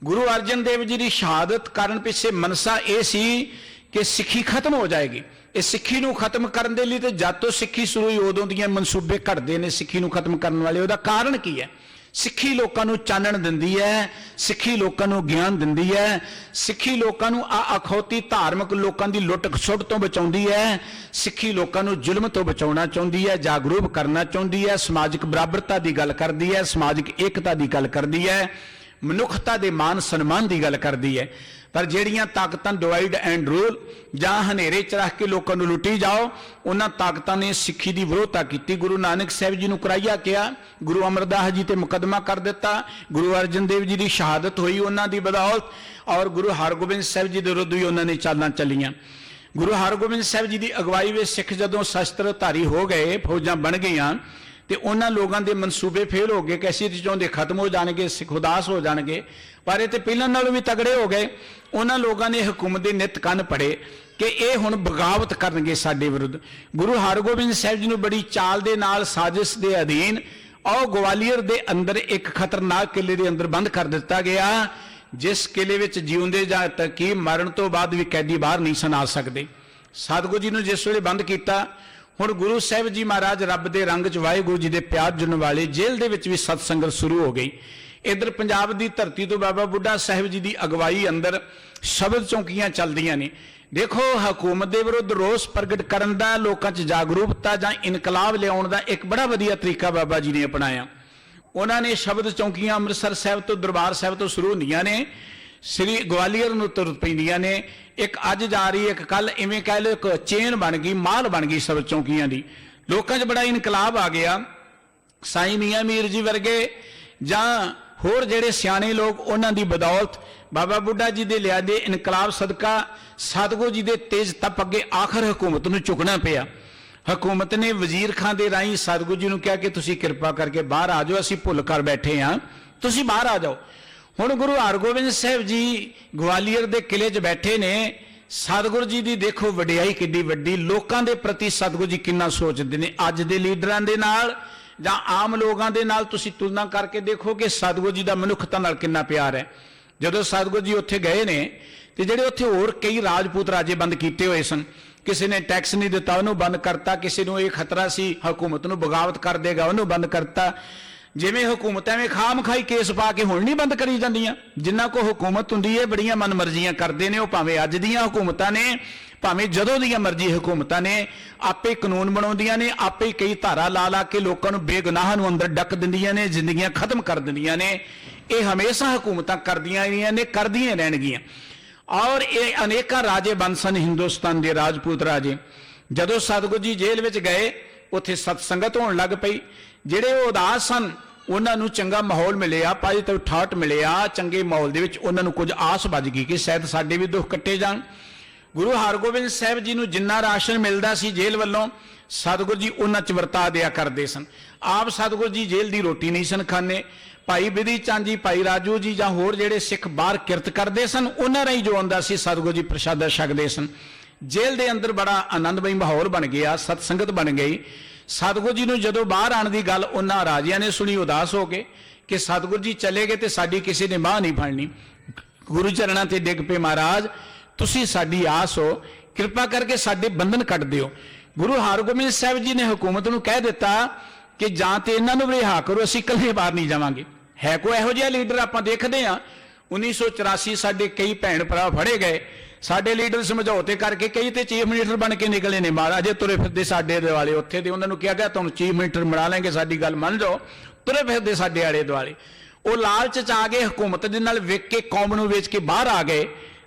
ਗੁਰੂ ਅਰਜਨ ਦੇਵ ਜੀ ਦੀ ਸ਼ਹਾਦਤ ਕਾਰਨ ਪਿੱਛੇ ਮਨਸਾ ਇਹ ਸੀ ਕਿ ਸਿੱਖੀ ਖਤਮ ਹੋ ਜਾਏਗੀ। ਇਹ ਸਿੱਖੀ ਨੂੰ ਖਤਮ ਕਰਨ ਦੇ ਲਈ ਤੇ ਜਦ ਤੋਂ ਸਿੱਖੀ ਸ਼ੁਰੂ ਹੋਈ ਉਦੋਂ ਦੀਆਂ ਮਨਸੂਬੇ ਘੜਦੇ ਨੇ ਸਿੱਖੀ ਨੂੰ ਖਤਮ ਕਰਨ ਵਾਲੇ। ਉਹਦਾ ਕਾਰਨ ਕੀ ਹੈ? ਸਿੱਖੀ ਲੋਕਾਂ ਨੂੰ ਚਾਨਣ ਦਿੰਦੀ ਹੈ, ਸਿੱਖੀ ਲੋਕਾਂ ਨੂੰ ਗਿਆਨ ਦਿੰਦੀ ਹੈ, ਸਿੱਖੀ ਲੋਕਾਂ ਨੂੰ ਅਖੌਤੀ ਧਾਰਮਿਕ ਲੋਕਾਂ ਦੀ ਲੁੱਟ ਖਸੁੱਟ ਤੋਂ ਬਚਾਉਂਦੀ ਹੈ, ਸਿੱਖੀ ਲੋਕਾਂ ਨੂੰ ਜ਼ੁਲਮ ਤੋਂ ਬਚਾਉਣਾ ਚਾਹੁੰਦੀ ਹੈ, ਜਾਗਰੂਕ ਕਰਨਾ ਚਾਹੁੰਦੀ ਹੈ, ਸਮਾਜਿਕ ਬਰਾਬਰਤਾ ਦੀ ਗੱਲ ਕਰਦੀ ਹੈ, ਸਮਾਜਿਕ ਏਕਤਾ ਦੀ ਗੱਲ ਕਰਦੀ ਹੈ, ਮਨੁੱਖਤਾ ਦੇ ਮਾਨ ਸਨਮਾਨ ਦੀ ਗੱਲ ਕਰਦੀ ਹੈ। ਪਰ ਜਿਹੜੀਆਂ ਤਾਕਤਾਂ ਡਿਵਾਈਡ ਐਂਡ ਰੂਲ ਜਾਂ ਹਨੇਰੇ ਚ ਰੱਖ ਕੇ ਲੋਕਾਂ ਨੂੰ ਲੁੱਟੀ ਜਾਓ, ਉਹਨਾਂ ਤਾਕਤਾਂ ਨੇ ਸਿੱਖੀ ਦੀ ਵਿਰੋਧਤਾ ਕੀਤੀ। ਗੁਰੂ ਨਾਨਕ ਸਾਹਿਬ ਜੀ ਨੂੰ ਕਰਾਈਆ ਕਿਹਾ, ਗੁਰੂ ਅਮਰਦਾਸ ਜੀ ਤੇ ਮੁਕੱਦਮਾ ਕਰ ਦਿੱਤਾ। ਗੁਰੂ ਅਰਜਨ ਦੇਵ ਜੀ ਦੀ ਸ਼ਹਾਦਤ ਹੋਈ ਉਹਨਾਂ ਦੀ ਬਦੌਲਤ, ਔਰ ਗੁਰੂ ਹਰਗੋਬਿੰਦ ਸਾਹਿਬ ਜੀ ਦੇ ਵਿਰੁੱਧ ਵੀ ਉਹਨਾਂ ਨੇ ਚਾਲਾਂ ਚੱਲੀਆਂ। ਗੁਰੂ ਹਰਗੋਬਿੰਦ ਸਾਹਿਬ ਜੀ ਦੀ ਅਗਵਾਈ ਵਿੱਚ ਸਿੱਖ ਜਦੋਂ ਸ਼ਸਤਰਧਾਰੀ ਹੋ ਗਏ, ਫੌਜਾਂ ਬਣ ਗਈਆਂ, ਤੇ ਉਹਨਾਂ ਲੋਕਾਂ ਦੇ ਮਨਸੂਬੇ ਫੇਲ ਹੋ ਗਏ ਕਿ ਅਸੀਂ ਤੇ ਚਾਹੁੰਦੇ ਖਤਮ ਹੋ ਜਾਣਗੇ, ਸਿੱਖ ਉਦਾਸ ਹੋ ਜਾਣਗੇ, ਪਰ ਇਹ ਤੇ ਪਹਿਲਾਂ ਨਾਲੋਂ ਵੀ ਤਗੜੇ ਹੋ ਗਏ। ਉਹਨਾਂ ਲੋਕਾਂ ਨੇ ਹਕੂਮਤ ਦੇ ਨਿੱਤ ਕੰਨ ਪੜੇ ਕਿ ਇਹ ਹੁਣ ਬਗਾਵਤ ਕਰਨਗੇ ਸਾਡੇ ਵਿਰੁੱਧ। ਗੁਰੂ ਹਰਗੋਬਿੰਦ ਸਾਹਿਬ ਜੀ ਨੂੰ ਬੜੀ ਚਾਲ ਦੇ ਨਾਲ ਸਾਜ਼ਿਸ਼ ਦੇ ਅਧੀਨ ਉਹ ਗਵਾਲੀਅਰ ਦੇ ਅੰਦਰ ਇੱਕ ਖਤਰਨਾਕ ਕਿਲੇ ਦੇ ਅੰਦਰ ਬੰਦ ਕਰ ਦਿੱਤਾ ਗਿਆ, ਜਿਸ ਕਿਲੇ ਵਿੱਚ ਜਿਉਂਦੇ ਜਾਂ ਤੱਕੀ ਮਰਨ ਤੋਂ ਬਾਅਦ ਵੀ ਕੈਦੀ ਬਾਹਰ ਨਹੀਂ ਸਨ ਆ ਸਕਦੇ। ਸਤਿਗੁਰੂ ਜੀ ਨੂੰ ਜਿਸ ਵੇਲੇ ਬੰਦ ਕੀਤਾ, ਹੁਣ ਗੁਰੂ ਸਾਹਿਬ ਜੀ ਮਹਾਰਾਜ ਰੱਬ ਦੇ ਰੰਗ 'ਚ ਵਾਹਿਗੁਰੂ ਜੀ ਦੇ ਪਿਆਰ ਜੁੜਨ ਵਾਲੇ, ਜੇਲ੍ਹ ਦੇ ਵਿੱਚ ਵੀ ਸਤ ਸੰਗਤ ਸ਼ੁਰੂ ਹੋ ਗਈ। ਇੱਧਰ ਪੰਜਾਬ ਦੀ ਧਰਤੀ ਤੋਂ ਬਾਬਾ ਬੁੱਢਾ ਸਾਹਿਬ ਜੀ ਦੀ ਅਗਵਾਈ ਅੰਦਰ ਸ਼ਬਦ ਚੌਂਕੀਆਂ ਚੱਲਦੀਆਂ ਨੇ। ਦੇਖੋ, ਹਕੂਮਤ ਦੇ ਵਿਰੁੱਧ ਰੋਸ ਪ੍ਰਗਟ ਕਰਨ ਦਾ, ਲੋਕਾਂ 'ਚ ਜਾਗਰੂਕਤਾ ਜਾਂ ਇਨਕਲਾਬ ਲਿਆਉਣ ਦਾ ਇੱਕ ਬੜਾ ਵਧੀਆ ਤਰੀਕਾ ਬਾਬਾ ਜੀ ਨੇ ਅਪਣਾਇਆ। ਉਹਨਾਂ ਨੇ ਸ਼ਬਦ ਚੌਂਕੀਆਂ ਅੰਮ੍ਰਿਤਸਰ ਸਾਹਿਬ ਤੋਂ, ਦਰਬਾਰ ਸਾਹਿਬ ਤੋਂ ਸ਼ੁਰੂ ਹੁੰਦੀਆਂ ਨੇ, ਸ੍ਰੀ ਗਵਾਲੀਅਰ ਨੂੰ ਤੁਰ ਪੈਂਦੀਆਂ ਨੇ। ਇੱਕ ਅੱਜ ਜਾ ਰਹੀ, ਇੱਕ ਕੱਲ, ਇਵੇਂ ਕਹਿ ਲਓ ਇੱਕ ਚੇਨ ਬਣ ਗਈ, ਮਾਲ ਬਣ ਗਈ ਸ਼ਬਦ ਚੌਂਕੀਆਂ ਦੀ। ਲੋਕਾਂ 'ਚ ਬੜਾ ਇਨਕਲਾਬ ਆ ਗਿਆ। ਸਾਈਂ ਮੀਆਂ ਮੀਰ ਜੀ ਵਰਗੇ ਜਾਂ ਹੋਰ ਜਿਹੜੇ ਸਿਆਣੇ ਲੋਕ, ਉਹਨਾਂ ਦੀ ਬਦੌਲਤ ਬਾਬਾ ਬੁੱਢਾ ਜੀ ਦੇ ਲਿਆਦੇ ਇਨਕਲਾਬ ਸਦਕਾ ਸਤਿਗੁਰੂ ਜੀ ਦੇ ਤੇਜ ਤਪ ਅੱਗੇ ਆਖਰ ਹਕੂਮਤ ਨੂੰ ਝੁਕਣਾ ਪਿਆ। ਹਕੂਮਤ ਨੇ ਵਜ਼ੀਰ ਖਾਂ ਦੇ ਰਾਹੀਂ ਸਤਿਗੁਰੂ ਜੀ ਨੂੰ ਕਿਹਾ ਕਿ ਤੁਸੀਂ ਕਿਰਪਾ ਕਰਕੇ ਬਾਹਰ ਆ ਜਾਓ, ਅਸੀਂ ਭੁੱਲ ਕਰ ਬੈਠੇ ਹਾਂ, ਤੁਸੀਂ ਬਾਹਰ ਆ ਜਾਓ। ਹੁਣ ਗੁਰੂ ਹਰਗੋਬਿੰਦ ਸਾਹਿਬ ਜੀ ਗਵਾਲੀਅਰ ਦੇ ਕਿਲੇ 'ਚ ਬੈਠੇ ਨੇ। ਸਤਿਗੁਰੂ ਜੀ ਦੀ ਦੇਖੋ ਵਡਿਆਈ ਕਿੱਡੀ ਵੱਡੀ, ਲੋਕਾਂ ਦੇ ਪ੍ਰਤੀ ਸਤਿਗੁਰੂ ਜੀ ਕਿੰਨਾ ਸੋਚਦੇ ਨੇ। ਅੱਜ ਦੇ ਲੀਡਰਾਂ ਦੇ ਨਾਲ ਜਾਂ ਆਮ ਲੋਕਾਂ ਦੇ ਨਾਲ ਤੁਸੀਂ ਤੁਲਨਾ ਕਰਕੇ ਦੇਖੋ ਕਿ ਸਤਿਗੁਰੂ ਜੀ ਦਾ ਮਨੁੱਖਤਾ ਨਾਲ ਕਿੰਨਾ ਪਿਆਰ ਹੈ। ਜਦੋਂ ਸਤਿਗੁਰੂ ਜੀ ਉੱਥੇ ਗਏ ਨੇ ਤੇ ਜਿਹੜੇ ਉੱਥੇ ਹੋਰ ਕਈ ਰਾਜਪੂਤ ਰਾਜੇ ਬੰਦ ਕੀਤੇ ਹੋਏ ਸਨ, ਕਿਸੇ ਨੇ ਟੈਕਸ ਨਹੀਂ ਦਿੱਤਾ ਉਹਨੂੰ ਬੰਦ ਕਰਤਾ, ਕਿਸੇ ਨੂੰ ਇਹ ਖਤਰਾ ਸੀ ਹਕੂਮਤ ਨੂੰ ਬਗਾਵਤ ਕਰ ਦੇਗਾ ਉਹਨੂੰ ਬੰਦ ਕਰਤਾ। ਜਿਵੇਂ ਹਕੂਮਤਾਂ ਐਵੇਂ ਖਾਮ ਖਾਈ ਕੇਸ ਪਾ ਕੇ ਹੁਣ ਨਹੀਂ ਬੰਦ ਕਰੀ ਜਾਂਦੀਆਂ। ਜਿਨ੍ਹਾਂ ਕੋ ਹਕੂਮਤ ਹੁੰਦੀ ਹੈ ਬੜੀਆਂ ਮਨਮਰਜ਼ੀਆਂ ਕਰਦੇ ਨੇ, ਉਹ ਭਾਵੇਂ ਅੱਜ ਦੀਆਂ ਹਕੂਮਤਾਂ ਨੇ, ਭਾਵੇਂ ਜਦੋਂ ਦੀਆਂ ਮਰਜ਼ੀ ਹਕੂਮਤਾਂ ਨੇ, ਆਪੇ ਕਾਨੂੰਨ ਬਣਾਉਂਦੀਆਂ ਨੇ, ਆਪੇ ਕਈ ਧਾਰਾ ਲਾ ਲਾ ਕੇ ਲੋਕਾਂ ਨੂੰ ਬੇਗੁਨਾਹਾਂ ਨੂੰ ਅੰਦਰ ਡੱਕ ਦਿੰਦੀਆਂ ਨੇ, ਜ਼ਿੰਦਗੀਆਂ ਖਤਮ ਕਰ ਦਿੰਦੀਆਂ ਨੇ। ਇਹ ਹਮੇਸ਼ਾ ਹਕੂਮਤਾਂ ਕਰਦੀਆਂ ਰਹੀਆਂ ਨੇ, ਕਰਦੀਆਂ ਰਹਿਣਗੀਆਂ। ਔਰ ਇਹ ਅਨੇਕਾਂ ਰਾਜੇ ਬਣ ਸਨ ਹਿੰਦੁਸਤਾਨ ਦੇ, ਰਾਜਪੂਤ ਰਾਜੇ। ਜਦੋਂ ਸਤਿਗੁਰੂ ਜੀ ਜੇਲ੍ਹ ਵਿੱਚ ਗਏ, ਉੱਥੇ ਸਤ ਸੰਗਤ ਹੋਣ ਲੱਗ ਪਈ। ਜਿਹੜੇ ਉਹ ਉਦਾਸ ਸਨ ਉਹਨਾਂ ਨੂੰ ਚੰਗਾ ਮਾਹੌਲ ਮਿਲਿਆ, ਪੋਜ਼ਿਟਿਵ ਥਾਟ ਮਿਲਿਆ। ਚੰਗੇ ਮਾਹੌਲ ਦੇ ਵਿੱਚ ਉਹਨਾਂ ਨੂੰ ਕੁਝ ਆਸ ਵੱਜ ਗਈ ਕਿ ਸ਼ਾਇਦ ਸਾਡੇ ਵੀ ਦੁੱਖ ਕੱਟੇ ਜਾਣ। ਗੁਰੂ ਹਰਗੋਬਿੰਦ ਸਾਹਿਬ ਜੀ ਨੂੰ ਜਿੰਨਾ ਰਾਸ਼ਨ ਮਿਲਦਾ ਸੀ ਜੇਲ੍ਹ ਵੱਲੋਂ, ਸਤਿਗੁਰੂ ਜੀ ਉਹਨਾਂ 'ਚ ਵਰਤਾ ਦਿਆ ਕਰਦੇ ਸਨ। ਆਪ ਸਤਿਗੁਰੂ ਜੀ ਜੇਲ੍ਹ ਦੀ ਰੋਟੀ ਨਹੀਂ ਸਨ ਖਾਂਦੇ। ਭਾਈ ਬਿਧੀ ਚੰਦ ਜੀ, ਭਾਈ ਰਾਜੂ ਜੀ ਜਾਂ ਹੋਰ ਜਿਹੜੇ ਸਿੱਖ ਬਾਹਰ ਕਿਰਤ ਕਰਦੇ ਸਨ, ਉਹਨਾਂ ਰਾਹੀਂ ਜੋ ਆਉਂਦਾ ਸੀ ਸਤਿਗੁਰੂ ਜੀ ਪ੍ਰਸ਼ਾਦਾ ਛਕਦੇ ਸਨ। जेल के अंदर बड़ा आनंदमई माहौल बन गया, सतसंगत बन गई। सतगुरु जी ने जदों बाहर आने की गल उन्हां राजियां ने सुनी, उदास हो गए कि सतगुरु जी चले गए तो साडी किसी ने बाह नहीं फड़नी। गुरु चरणों ते डिग पे, महाराज तुसी साडी आस हो, कृपा करके साडे बंधन कट दिओ। गुरु हरगोबिंद साहब जी ने हुकूमत नूं कह दिता कि जां ते इन्हां नूं रिहा करो, असीं कल्ले बाहर नहीं जावांगे। है कोई इहो जिहा लीडर आपां देखदे हां। 1984 साडे कई भैण भरा फड़े गए, साडे लीडर समझौते करके कई ते चीफ मिनिस्टर बन के निकले ने, महाराज तुरे फिरदे साडे दुआले उत्थे दे। उन्हां नूं किहा गया तुहानूं चीफ मिनिस्टर बना लेंगे, साडी गल मन जाओ, तुरे फिरदे साडे आले दुआले। वो लालच च आ गए, हुकूमत दे नाल विक के कौम नूं वेच के बाहर आ गए,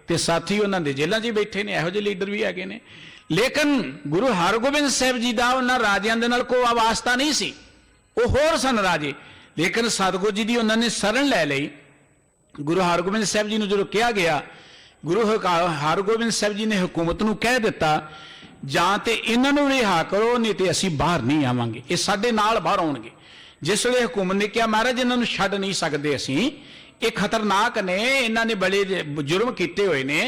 ते साथी उन्हां दे जेलां 'च ही बैठे ने। इहो जिहे लीडर भी हैगे ने। लेकिन गुरु हरगोबिंद साहब जी का उन्हां राजियां दे नाल कोई वास्ता नहीं सी, वो होर सन राजे। लेकिन सतगुरु जी की उन्होंने शरण लै लई। गुरु हरगोबिंद साहब जी ने जो कहा गया, गुरु हरगोबिंद साहब जी ने हुकूमत नूं कह दिता जां ते इन्हां नूं रिहा करो, नहीं तो असीं बाहर नहीं आवांगे, ये साडे नाल बाहर आउणगे। जिस वेले हुकूमत ने कहा महाराज इन्हां नूं छड्ड नहीं सकदे असीं, ये खतरनाक ने, इन्हां ने बड़े जुर्म कीते हुए ने।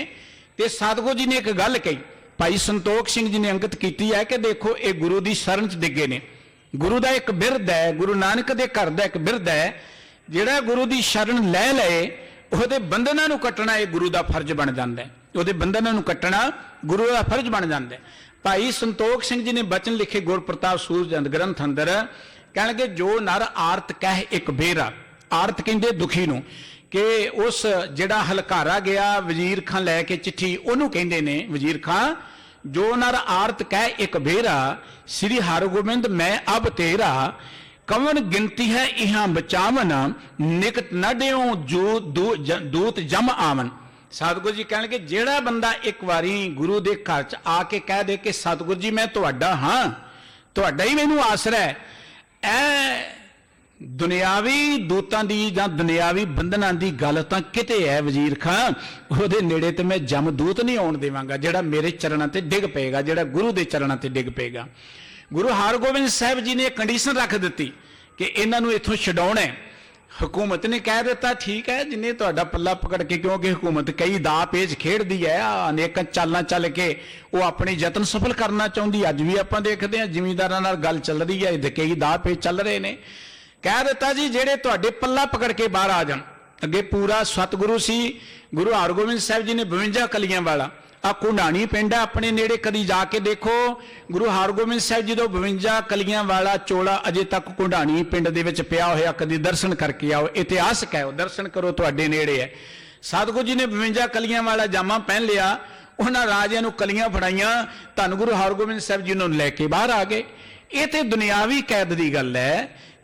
ते सतगुरु जी ने एक गल कही, भाई संतोख सिंह जी ने अंकित की है कि देखो ये गुरु की शरण च डिगे ने। गुरु का एक बिरद है, गुरु नानक के घर का एक बिरद है, जिहड़ा गुरु की शरण लै लए ਉਹਦੇ ਬੰਧਨਾਂ ਨੂੰ ਕੱਟਣਾ ਇਹ ਗੁਰੂ ਦਾ ਫਰਜ਼ ਬਣ ਜਾਂਦਾ ਹੈ। ਉਹਦੇ ਬੰਧਨਾਂ ਨੂੰ ਕੱਟਣਾ ਗੁਰੂ ਦਾ ਫਰਜ਼ ਬਣ ਜਾਂਦਾ ਹੈ। ਭਾਈ ਸੰਤੋਖ ਸਿੰਘ ਜੀ ਨੇ ਬਚਨ ਲਿਖੇ ਗੁਰਪ੍ਰਤਾਪ ਸੂਰਜੰਦ ਗ੍ਰੰਥ ਅੰਦਰ, ਕਹਿਣਗੇ ਜੋ ਨਰ ਆਰਤ ਕਹਿ ਇੱਕ ਬੇਰਾ, ਆਰਤ ਕਹਿੰਦੇ ਦੁਖੀ ਨੂੰ, ਕਿ ਉਸ ਜਿਹੜਾ ਹਲਕਾਰਾ ਗਿਆ ਵਜ਼ੀਰ ਖਾਂ ਲੈ ਕੇ ਚਿੱਠੀ, ਉਹਨੂੰ ਕਹਿੰਦੇ ਨੇ ਵਜ਼ੀਰ ਖਾਂ, ਜੋ ਨਰ ਆਰਤ ਕਹਿ ਇੱਕ ਬੇਰਾ, ਸ੍ਰੀ ਹਰਗੋਬਿੰਦ ਮੈਂ ਅਬ ਤੇਰਾ, कवन गिनती है इहां बचावन, निकट न देओ जो दूत जम आवन। सतगुरु जी कहणगे जेड़ा बंदा एक बारी गुरु दे घर च आके कह दे कि सतगुरु जी मैं तुहाडा हां, तुहाडा ही मैनूं आसरा है, ए दुनियावी दूतां दी जां दुनियावी बंधनां दी गल तां किते है वजीर खां, ਉਹਦੇ नेड़े ते मैं जमदूत नहीं आउण देवांगा ਜਿਹੜਾ मेरे चरणों ते डिग पेगा, ਜਿਹੜਾ गुरु दे चरणों ते डिग पेगा। गुरु हरगोबिंद साहब जी ने कंडीशन रख दी कि इन्हों इतों छडाउणा है। हुकूमत ने कह दिता ठीक है जिन्हें तुहाडा पल्ला पकड़ के, क्योंकि हुकूमत कई दा पेज खेड़दी है, अनेक चालां चल के वो अपने यतन सफल करना चाहती। अज भी आप देखते हैं जिमींदारां नाल गल चल रही है, कई दा पेज चल रहे हैं। कह दिता जी जेड़े तुहाडे पल्ला पकड़ के बाहर आ जाण। अगे पूरा सतगुरु सी गुरु हरगोबिंद साहब जी ने 52 कलियां वाला आ कुंडाणी पिंड अपने नेड़े, कदी जाके देखो गुरु हरगोबिंद साहब जी तो 52 कलियां वाला चोला अजे तक कुंडाणी पिंड दे विच पिया होया, कदी दर्शन करके आओ, इतिहासक है, दर्शन करो, तुहाडे नेड़े है। सतगुरु जी ने 52 कलियां वाला जामा पहन लिया, उन्हां राजियां नूं कलियां फड़ाइयां, धन गुरु हरगोबिंद साहब जी नूं लैके बाहर आ गए। ये तो दुनियावी कैद की गल है।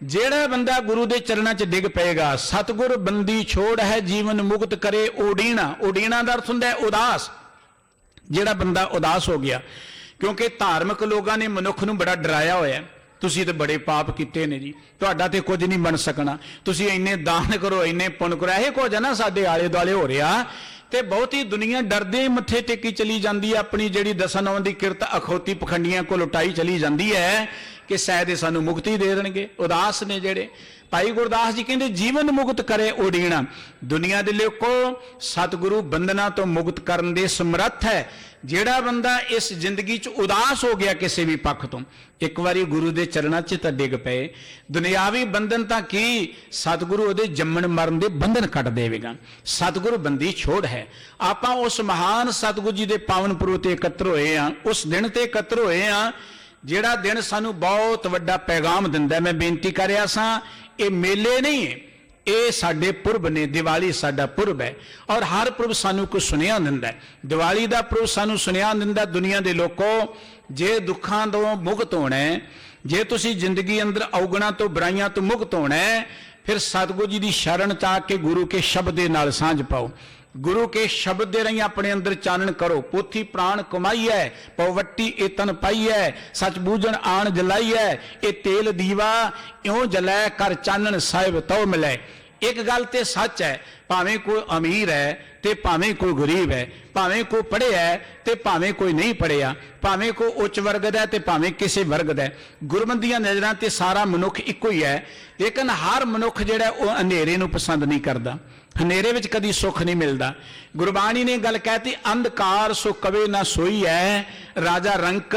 जेड़ा बंदा गुरु दे चरणों च डिग पेगा, सतगुर बंदी छोड़ है जीवन मुक्त करे ओडीना। ओडीना का अर्थ हुंदा है उदास। ਜਿਹੜਾ ਬੰਦਾ ਉਦਾਸ ਹੋ ਗਿਆ, ਕਿਉਂਕਿ ਧਾਰਮਿਕ ਲੋਕਾਂ ਨੇ ਮਨੁੱਖ ਨੂੰ ਬੜਾ ਡਰਾਇਆ ਹੋਇਆ, ਤੁਸੀਂ ਤੇ ਬੜੇ ਪਾਪ ਕੀਤੇ ਨੇ ਜੀ, ਤੁਹਾਡਾ ਤੇ ਕੁਝ ਨਹੀਂ ਬਣ ਸਕਣਾ, ਤੁਸੀਂ ਇੰਨੇ ਦਾਨ ਕਰੋ, ਇੰਨੇ ਪੁੰਨ ਕਰੋ, ਇਹ ਕੁਝ ਹੈ ਨਾ ਸਾਡੇ ਆਲੇ ਦੁਆਲੇ ਹੋ ਰਿਹਾ। ਤੇ ਬਹੁਤੀ ਦੁਨੀਆ ਡਰਦੇ ਮੱਥੇ ਟੇਕੀ ਚਲੀ ਜਾਂਦੀ ਹੈ, ਆਪਣੀ ਜਿਹੜੀ ਦਸਾਂ ਨੌਂ ਦੀ ਕਿਰਤ ਅਖੌਤੀ ਪਖੰਡੀਆਂ ਕੋਲ ਲੁਟਾਈ ਚਲੀ ਜਾਂਦੀ ਹੈ ਕਿ ਸ਼ਾਇਦ ਇਹ ਸਾਨੂੰ ਮੁਕਤੀ ਦੇ ਦੇਣਗੇ। ਉਦਾਸ ਨੇ ਜਿਹੜੇ। ਭਾਈ ਗੁਰਦਾਸ ਜੀ ਕਹਿੰਦੇ ਜੀਵਨ ਮੁਕਤ ਕਰੇ ਓਡੀਣਾ। ਦੁਨੀਆ ਦੇ ਲੋਕੋ ਸਤਿਗੁਰੂ ਬੰਧਨਾਂ ਤੋਂ ਮੁਕਤ ਕਰਨ ਦੇ ਸਮਰੱਥ ਹੈ। ਜਿਹੜਾ ਬੰਦਾ ਇਸ ਜ਼ਿੰਦਗੀ 'ਚ ਉਦਾਸ ਹੋ ਗਿਆ ਕਿਸੇ ਵੀ ਪੱਖ ਤੋਂ, ਇੱਕ ਵਾਰੀ ਗੁਰੂ ਦੇ ਚਰਨਾਂ 'ਚ ਤਾਂ ਡਿੱਗ ਪਏ, ਦੁਨਿਆਵੀ ਬੰਧਨ ਤਾਂ ਕੀ, ਸਤਿਗੁਰੂ ਉਹਦੇ ਜੰਮਣ ਮਰਨ ਦੇ ਬੰਧਨ ਕੱਟ ਦੇਵੇਗਾ। ਸਤਿਗੁਰੂ ਬੰਦੀ ਛੋੜ ਹੈ। ਆਪਾਂ ਉਸ ਮਹਾਨ ਸਤਿਗੁਰੂ ਜੀ ਦੇ ਪਾਵਨ ਪੁਰਬ ਤੇ ਇਕੱਤਰ ਹੋਏ ਆ, ਉਸ ਦਿਨ ਤੇ ਇਕੱਤਰ ਹੋਏ ਆ ਜਿਹੜਾ ਦਿਨ ਸਾਨੂੰ ਬਹੁਤ ਵੱਡਾ ਪੈਗਾਮ ਦਿੰਦਾ। ਮੈਂ ਬੇਨਤੀ ਕਰ ਰਿਹਾ ਸਾਂ, ਇਹ ਮੇਲੇ ਨਹੀਂ ਹੈ, ਇਹ ਸਾਡੇ ਪੁਰਬ ਨੇ। ਦੀਵਾਲੀ ਸਾਡਾ ਪੁਰਬ ਹੈ ਔਰ ਹਰ ਪੁਰਬ ਸਾਨੂੰ ਕੋਈ ਸੁਨੇਹਾ ਦਿੰਦਾ। ਦੀਵਾਲੀ ਦਾ ਪੁਰਬ ਸਾਨੂੰ ਸੁਨੇਹਾ ਦਿੰਦਾ, ਦੁਨੀਆ ਦੇ ਲੋਕੋ ਜੇ ਦੁੱਖਾਂ ਤੋਂ ਮੁਕਤ ਹੋਣਾ ਹੈ, ਜੇ ਤੁਸੀਂ ਜ਼ਿੰਦਗੀ ਅੰਦਰ ਔਗਣਾਂ ਤੋਂ ਬੁਰਾਈਆਂ ਤੋਂ ਮੁਕਤ ਹੋਣਾ ਹੈ, ਫਿਰ ਸਤਿਗੁਰੂ ਜੀ ਦੀ ਸ਼ਰਨ 'ਚ ਆ ਕੇ ਗੁਰੂ ਕੇ ਸ਼ਬਦ ਦੇ ਨਾਲ ਸਾਂਝ ਪਾਓ। गुरु के शब्द दे रही अपने अंदर चानन करो। पोथी प्राण कमाई है, पवट्टी ए तन पाई है, सच बूझण आण जलाई है, ये तेल दीवा इउं जलै कर चानन साहिब तो मिले। एक गल ते सच है, भावें कोई अमीर है ते भावें कोई गरीब है, भावें कोई पढ़िया है ते भावें कोई नहीं पढ़िया, भावें कोई उच्च वर्ग दा ते भावें किसी वर्ग दा। गुरमत दीआं नज़रां ते सारा मनुख इक्को ही है, लेकिन हर मनुख जिहड़ा वो अंधेरे नूं पसंद नहीं करता। ਹਨੇਰੇ ਵਿੱਚ ਕਦੀ ਸੁੱਖ ਨਹੀਂ ਮਿਲਦਾ। ਗੁਰਬਾਣੀ ਨੇ ਗੱਲ ਕਹਿਤੀ, ਅੰਧਕਾਰ ਸੋ ਕਵੇ ਨਾ ਸੋਈ ਹੈ, ਰਾਜਾ ਰੰਕ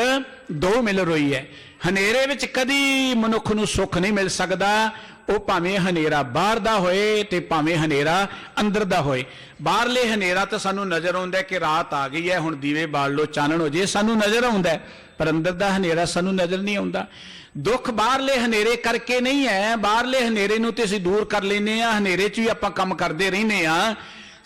ਦੋ ਮਿਲ ਰੋਈ ਹੈ। ਹਨੇਰੇ ਵਿੱਚ ਕਦੀ ਮਨੁੱਖ ਨੂੰ ਸੁੱਖ ਨਹੀਂ ਮਿਲ ਸਕਦਾ, ਉਹ ਭਾਵੇਂ ਹਨੇਰਾ ਬਾਹਰ ਦਾ ਹੋਏ ਤੇ ਭਾਵੇਂ ਹਨੇਰਾ ਅੰਦਰ ਦਾ ਹੋਏ। ਬਾਹਰਲੇ ਹਨੇਰਾ ਤਾਂ ਸਾਨੂੰ ਨਜ਼ਰ ਆਉਂਦਾ ਕਿ ਰਾਤ ਆ ਗਈ ਹੈ, ਹੁਣ ਦੀਵੇ ਬਾਲ ਲੋ, ਚਾਨਣ ਹੋ ਜੇ, ਸਾਨੂੰ ਨਜ਼ਰ ਆਉਂਦਾ, ਪਰ ਅੰਦਰ ਦਾ ਹਨੇਰਾ ਸਾਨੂੰ ਨਜ਼ਰ ਨਹੀਂ ਆਉਂਦਾ। ਦੁੱਖ ਬਾਹਰਲੇ ਹਨੇਰੇ ਕਰਕੇ ਨਹੀਂ ਹੈ, ਬਾਹਰਲੇ ਹਨੇਰੇ ਨੂੰ ਤੇ ਅਸੀਂ ਦੂਰ ਕਰ ਲੈਂਦੇ ਹਾਂ, ਹਨੇਰੇ 'ਚ ਵੀ ਆਪਾਂ ਕੰਮ ਕਰਦੇ ਰਹਿੰਦੇ ਹਾਂ।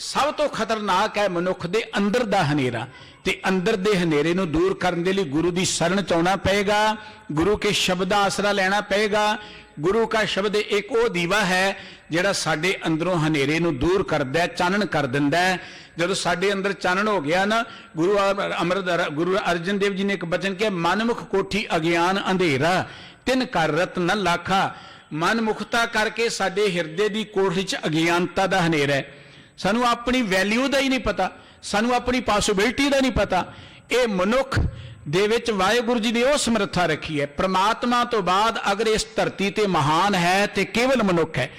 ਸਭ ਤੋਂ ਖਤਰਨਾਕ ਹੈ ਮਨੁੱਖ ਦੇ ਅੰਦਰ ਦਾ ਹਨੇਰਾ, ਤੇ ਅੰਦਰ ਦੇ ਹਨੇਰੇ ਨੂੰ ਦੂਰ ਕਰਨ ਦੇ ਲਈ ਗੁਰੂ ਦੀ ਸ਼ਰਨ 'ਚ ਆਉਣਾ ਪਏਗਾ, ਗੁਰੂ ਕੇ ਸ਼ਬਦ ਦਾ ਆਸਰਾ ਲੈਣਾ ਪਏਗਾ। ਗੁਰੂ ਕਾ ਸ਼ਬਦ ਇੱਕ ਉਹ ਦੀਵਾ ਹੈ ਜਿਹੜਾ ਸਾਡੇ ਅੰਦਰੋਂ ਹਨੇਰੇ ਨੂੰ ਦੂਰ ਕਰਦਾ ਹੈ, ਚਾਨਣ ਕਰ ਦਿੰਦਾ ਹੈ। ਜਦੋਂ ਸਾਡੇ ਅੰਦਰ ਚਾਨਣ ਹੋ ਗਿਆ ਨਾ, ਗੁਰੂ ਅਰਜਨ ਦੇਵ ਜੀ ਨੇ ਇੱਕ ਬਚਨ ਕਿਹਾ, ਮਨਮੁਖ ਕੋਠੀ ਅਗਿਆਨ ਅੰਧੇਰਾ, ਤਿੰਨ ਕਰ ਰਤਨ ਲਾਖਾ। ਮਨਮੁਖਤਾ ਕਰਕੇ ਸਾਡੇ ਹਿਰਦੇ ਦੀ ਕੋਠੀ 'ਚ ਅਗਿਆਨਤਾ ਦਾ ਹਨੇਰਾ ਹੈ। ਸਾਨੂੰ ਆਪਣੀ ਵੈਲਿਊ ਦਾ ਹੀ ਨਹੀਂ ਪਤਾ, ਸਾਨੂੰ ਆਪਣੀ ਪੋਸਿਬਿਲਿਟੀ ਦਾ ਨਹੀਂ ਪਤਾ। ਇਹ ਮਨੁੱਖ ਦੇ ਵਿੱਚ ਵਾਹਿਗੁਰੂ ਜੀ ਨੇ ਉਹ ਸਮਰੱਥਾ ਰੱਖੀ ਹੈ। ਪ੍ਰਮਾਤਮਾ ਤੋਂ ਬਾਅਦ ਅਗਰ ਇਸ ਧਰਤੀ ਤੇ ਮਹਾਨ ਹੈ ਤੇ ਕੇਵਲ ਮਨੁੱਖ ਹੈ।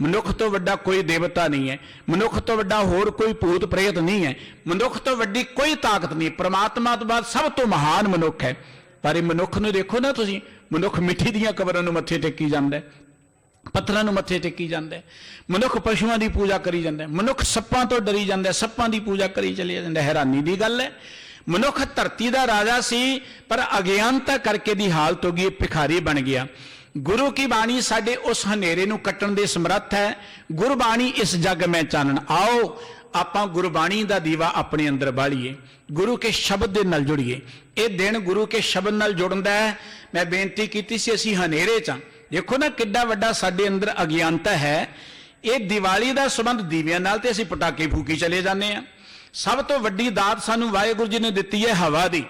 ਮਨੁੱਖ ਤੋਂ ਵੱਡਾ ਕੋਈ ਦੇਵਤਾ ਨਹੀਂ ਹੈ, ਮਨੁੱਖ ਤੋਂ ਵੱਡਾ ਹੋਰ ਕੋਈ ਭੂਤ ਪ੍ਰੇਤ ਨਹੀਂ ਹੈ, ਮਨੁੱਖ ਤੋਂ ਵੱਡੀ ਕੋਈ ਤਾਕਤ ਨਹੀਂ। ਪ੍ਰਮਾਤਮਾ ਤੋਂ ਬਾਅਦ ਸਭ ਤੋਂ ਮਹਾਨ ਮਨੁੱਖ ਹੈ। ਪਰ ਇਹ ਮਨੁੱਖ ਨੂੰ ਦੇਖੋ ਨਾ ਤੁਸੀਂ, ਮਨੁੱਖ ਮਿੱਟੀ ਦੀਆਂ ਕਬਰਾਂ ਨੂੰ ਮੱਥੇ ਟੇਕੀ ਜਾਂਦਾ, ਪੱਥਰਾਂ ਨੂੰ ਮੱਥੇ ਟੇਕੀ ਜਾਂਦਾ, ਮਨੁੱਖ ਪਸ਼ੂਆਂ ਦੀ ਪੂਜਾ ਕਰੀ ਜਾਂਦਾ, ਮਨੁੱਖ ਸੱਪਾਂ ਤੋਂ ਡਰੀ ਜਾਂਦਾ, ਸੱਪਾਂ ਦੀ ਪੂਜਾ ਕਰੀ ਚਲਿਆ ਜਾਂਦਾ। ਹੈਰਾਨੀ ਦੀ ਗੱਲ ਹੈ, ਮਨੁੱਖ ਧਰਤੀ ਦਾ ਰਾਜਾ ਸੀ, ਪਰ ਅਗਿਆਨਤਾ ਕਰਕੇ ਦੀ ਹਾਲਤ ਹੋ ਗਈ, ਭਿਖਾਰੀ ਬਣ ਗਿਆ। ਗੁਰੂ ਕੀ ਬਾਣੀ ਸਾਡੇ ਉਸ ਹਨੇਰੇ ਨੂੰ ਕੱਟਣ ਦੇ ਸਮਰੱਥ ਹੈ। ਗੁਰਬਾਣੀ ਇਸ ਜੱਗ ਮੈਂ ਚਾਨਣ। ਆਓ ਆਪਾਂ ਗੁਰਬਾਣੀ ਦਾ ਦੀਵਾ ਆਪਣੇ ਅੰਦਰ ਬਾਲੀਏ, ਗੁਰੂ ਕੇ ਸ਼ਬਦ ਦੇ ਨਾਲ ਜੁੜੀਏ। ਇਹ ਦਿਨ ਗੁਰੂ ਕੇ ਸ਼ਬਦ ਨਾਲ ਜੁੜਨ ਦਾ ਹੈ। ਮੈਂ ਬੇਨਤੀ ਕੀਤੀ ਸੀ, ਅਸੀਂ ਹਨੇਰੇ 'ਚ, ਦੇਖੋ ਨਾ ਕਿੱਡਾ ਵੱਡਾ ਸਾਡੇ ਅੰਦਰ ਅਗਿਆਨਤਾ ਹੈ। ਇਹ ਦੀਵਾਲੀ ਦਾ ਸੰਬੰਧ ਦੀਵਿਆਂ ਨਾਲ, ਤੇ ਅਸੀਂ ਪਟਾਕੇ ਫੂਕੀ ਚਲੇ ਜਾਂਦੇ ਹਾਂ। ਸਭ ਤੋਂ ਵੱਡੀ ਦਾਤ ਸਾਨੂੰ ਵਾਹਿਗੁਰੂ ਜੀ ਨੇ ਦਿੱਤੀ ਹੈ ਹਵਾ ਦੀ।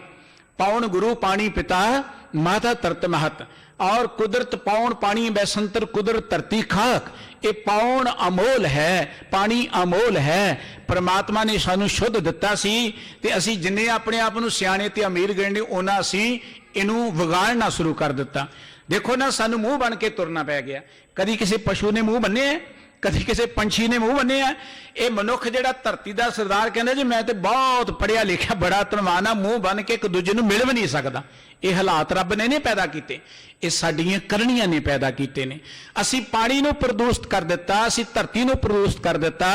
ਪੌਣ ਗੁਰੂ ਪਾਣੀ ਪਿਤਾ, ਮਾਤਾ ਤਰਤ ਮਹਤ, ਔਰ ਕੁਦਰਤ ਪੌਣ ਪਾਣੀ ਬੈਸੰਤਰ ਕੁਦਰਤ ਧਰਤੀ ਖਾਕ। ਇਹ ਪੌਣ ਅਮੋਲ ਹੈ, ਪਾਣੀ ਅਮੋਲ ਹੈ। ਪਰਮਾਤਮਾ ਨੇ ਸਾਨੂੰ ਸ਼ੁੱਧ ਦਿੱਤਾ ਸੀ, ਤੇ ਅਸੀਂ ਜਿੰਨੇ ਆਪਣੇ ਆਪ ਨੂੰ ਸਿਆਣੇ ਤੇ ਅਮੀਰ ਗਣਦੇ, ਉਹਨਾਂ ਅਸੀਂ ਇਹਨੂੰ ਵਿਗਾੜਨਾ ਸ਼ੁਰੂ ਕਰ ਦਿੱਤਾ। ਦੇਖੋ ਨਾ, ਸਾਨੂੰ ਮੂੰਹ ਬਣ ਕੇ ਤੁਰਨਾ ਪੈ ਗਿਆ। ਕਦੀ ਕਿਸੇ ਪਸ਼ੂ ਨੇ ਮੂੰਹ ਬੰਨਿਆ, ਕਦੀ ਕਿਸੇ ਪੰਛੀ ਨੇ ਮੂੰਹ ਬੰਨਿਆ। ਇਹ ਮਨੁੱਖ ਜਿਹੜਾ ਧਰਤੀ ਦਾ ਸਰਦਾਰ ਕਹਿੰਦਾ ਜੀ ਮੈਂ ਤੇ ਬਹੁਤ ਪੜ੍ਹਿਆ ਲਿਖਿਆ, ਬੜਾ ਧਨਵਾਨ ਆ, ਮੂੰਹ ਬੰਨ ਕੇ ਇੱਕ ਦੂਜੇ ਨੂੰ ਮਿਲ ਵੀ ਨਹੀਂ ਸਕਦਾ। ਇਹ ਹਾਲਾਤ ਰੱਬ ਨੇ ਨਹੀਂ ਪੈਦਾ ਕੀਤੇ, ਇਹ ਸਾਡੀਆਂ ਕਰਨੀਆਂ ਨੇ ਪੈਦਾ ਕੀਤੇ ਨੇ। ਅਸੀਂ ਪਾਣੀ ਨੂੰ ਪ੍ਰਦੂਸ਼ਿਤ ਕਰ ਦਿੱਤਾ, ਅਸੀਂ ਧਰਤੀ ਨੂੰ ਪ੍ਰਦੂਸ਼ਿਤ ਕਰ ਦਿੱਤਾ।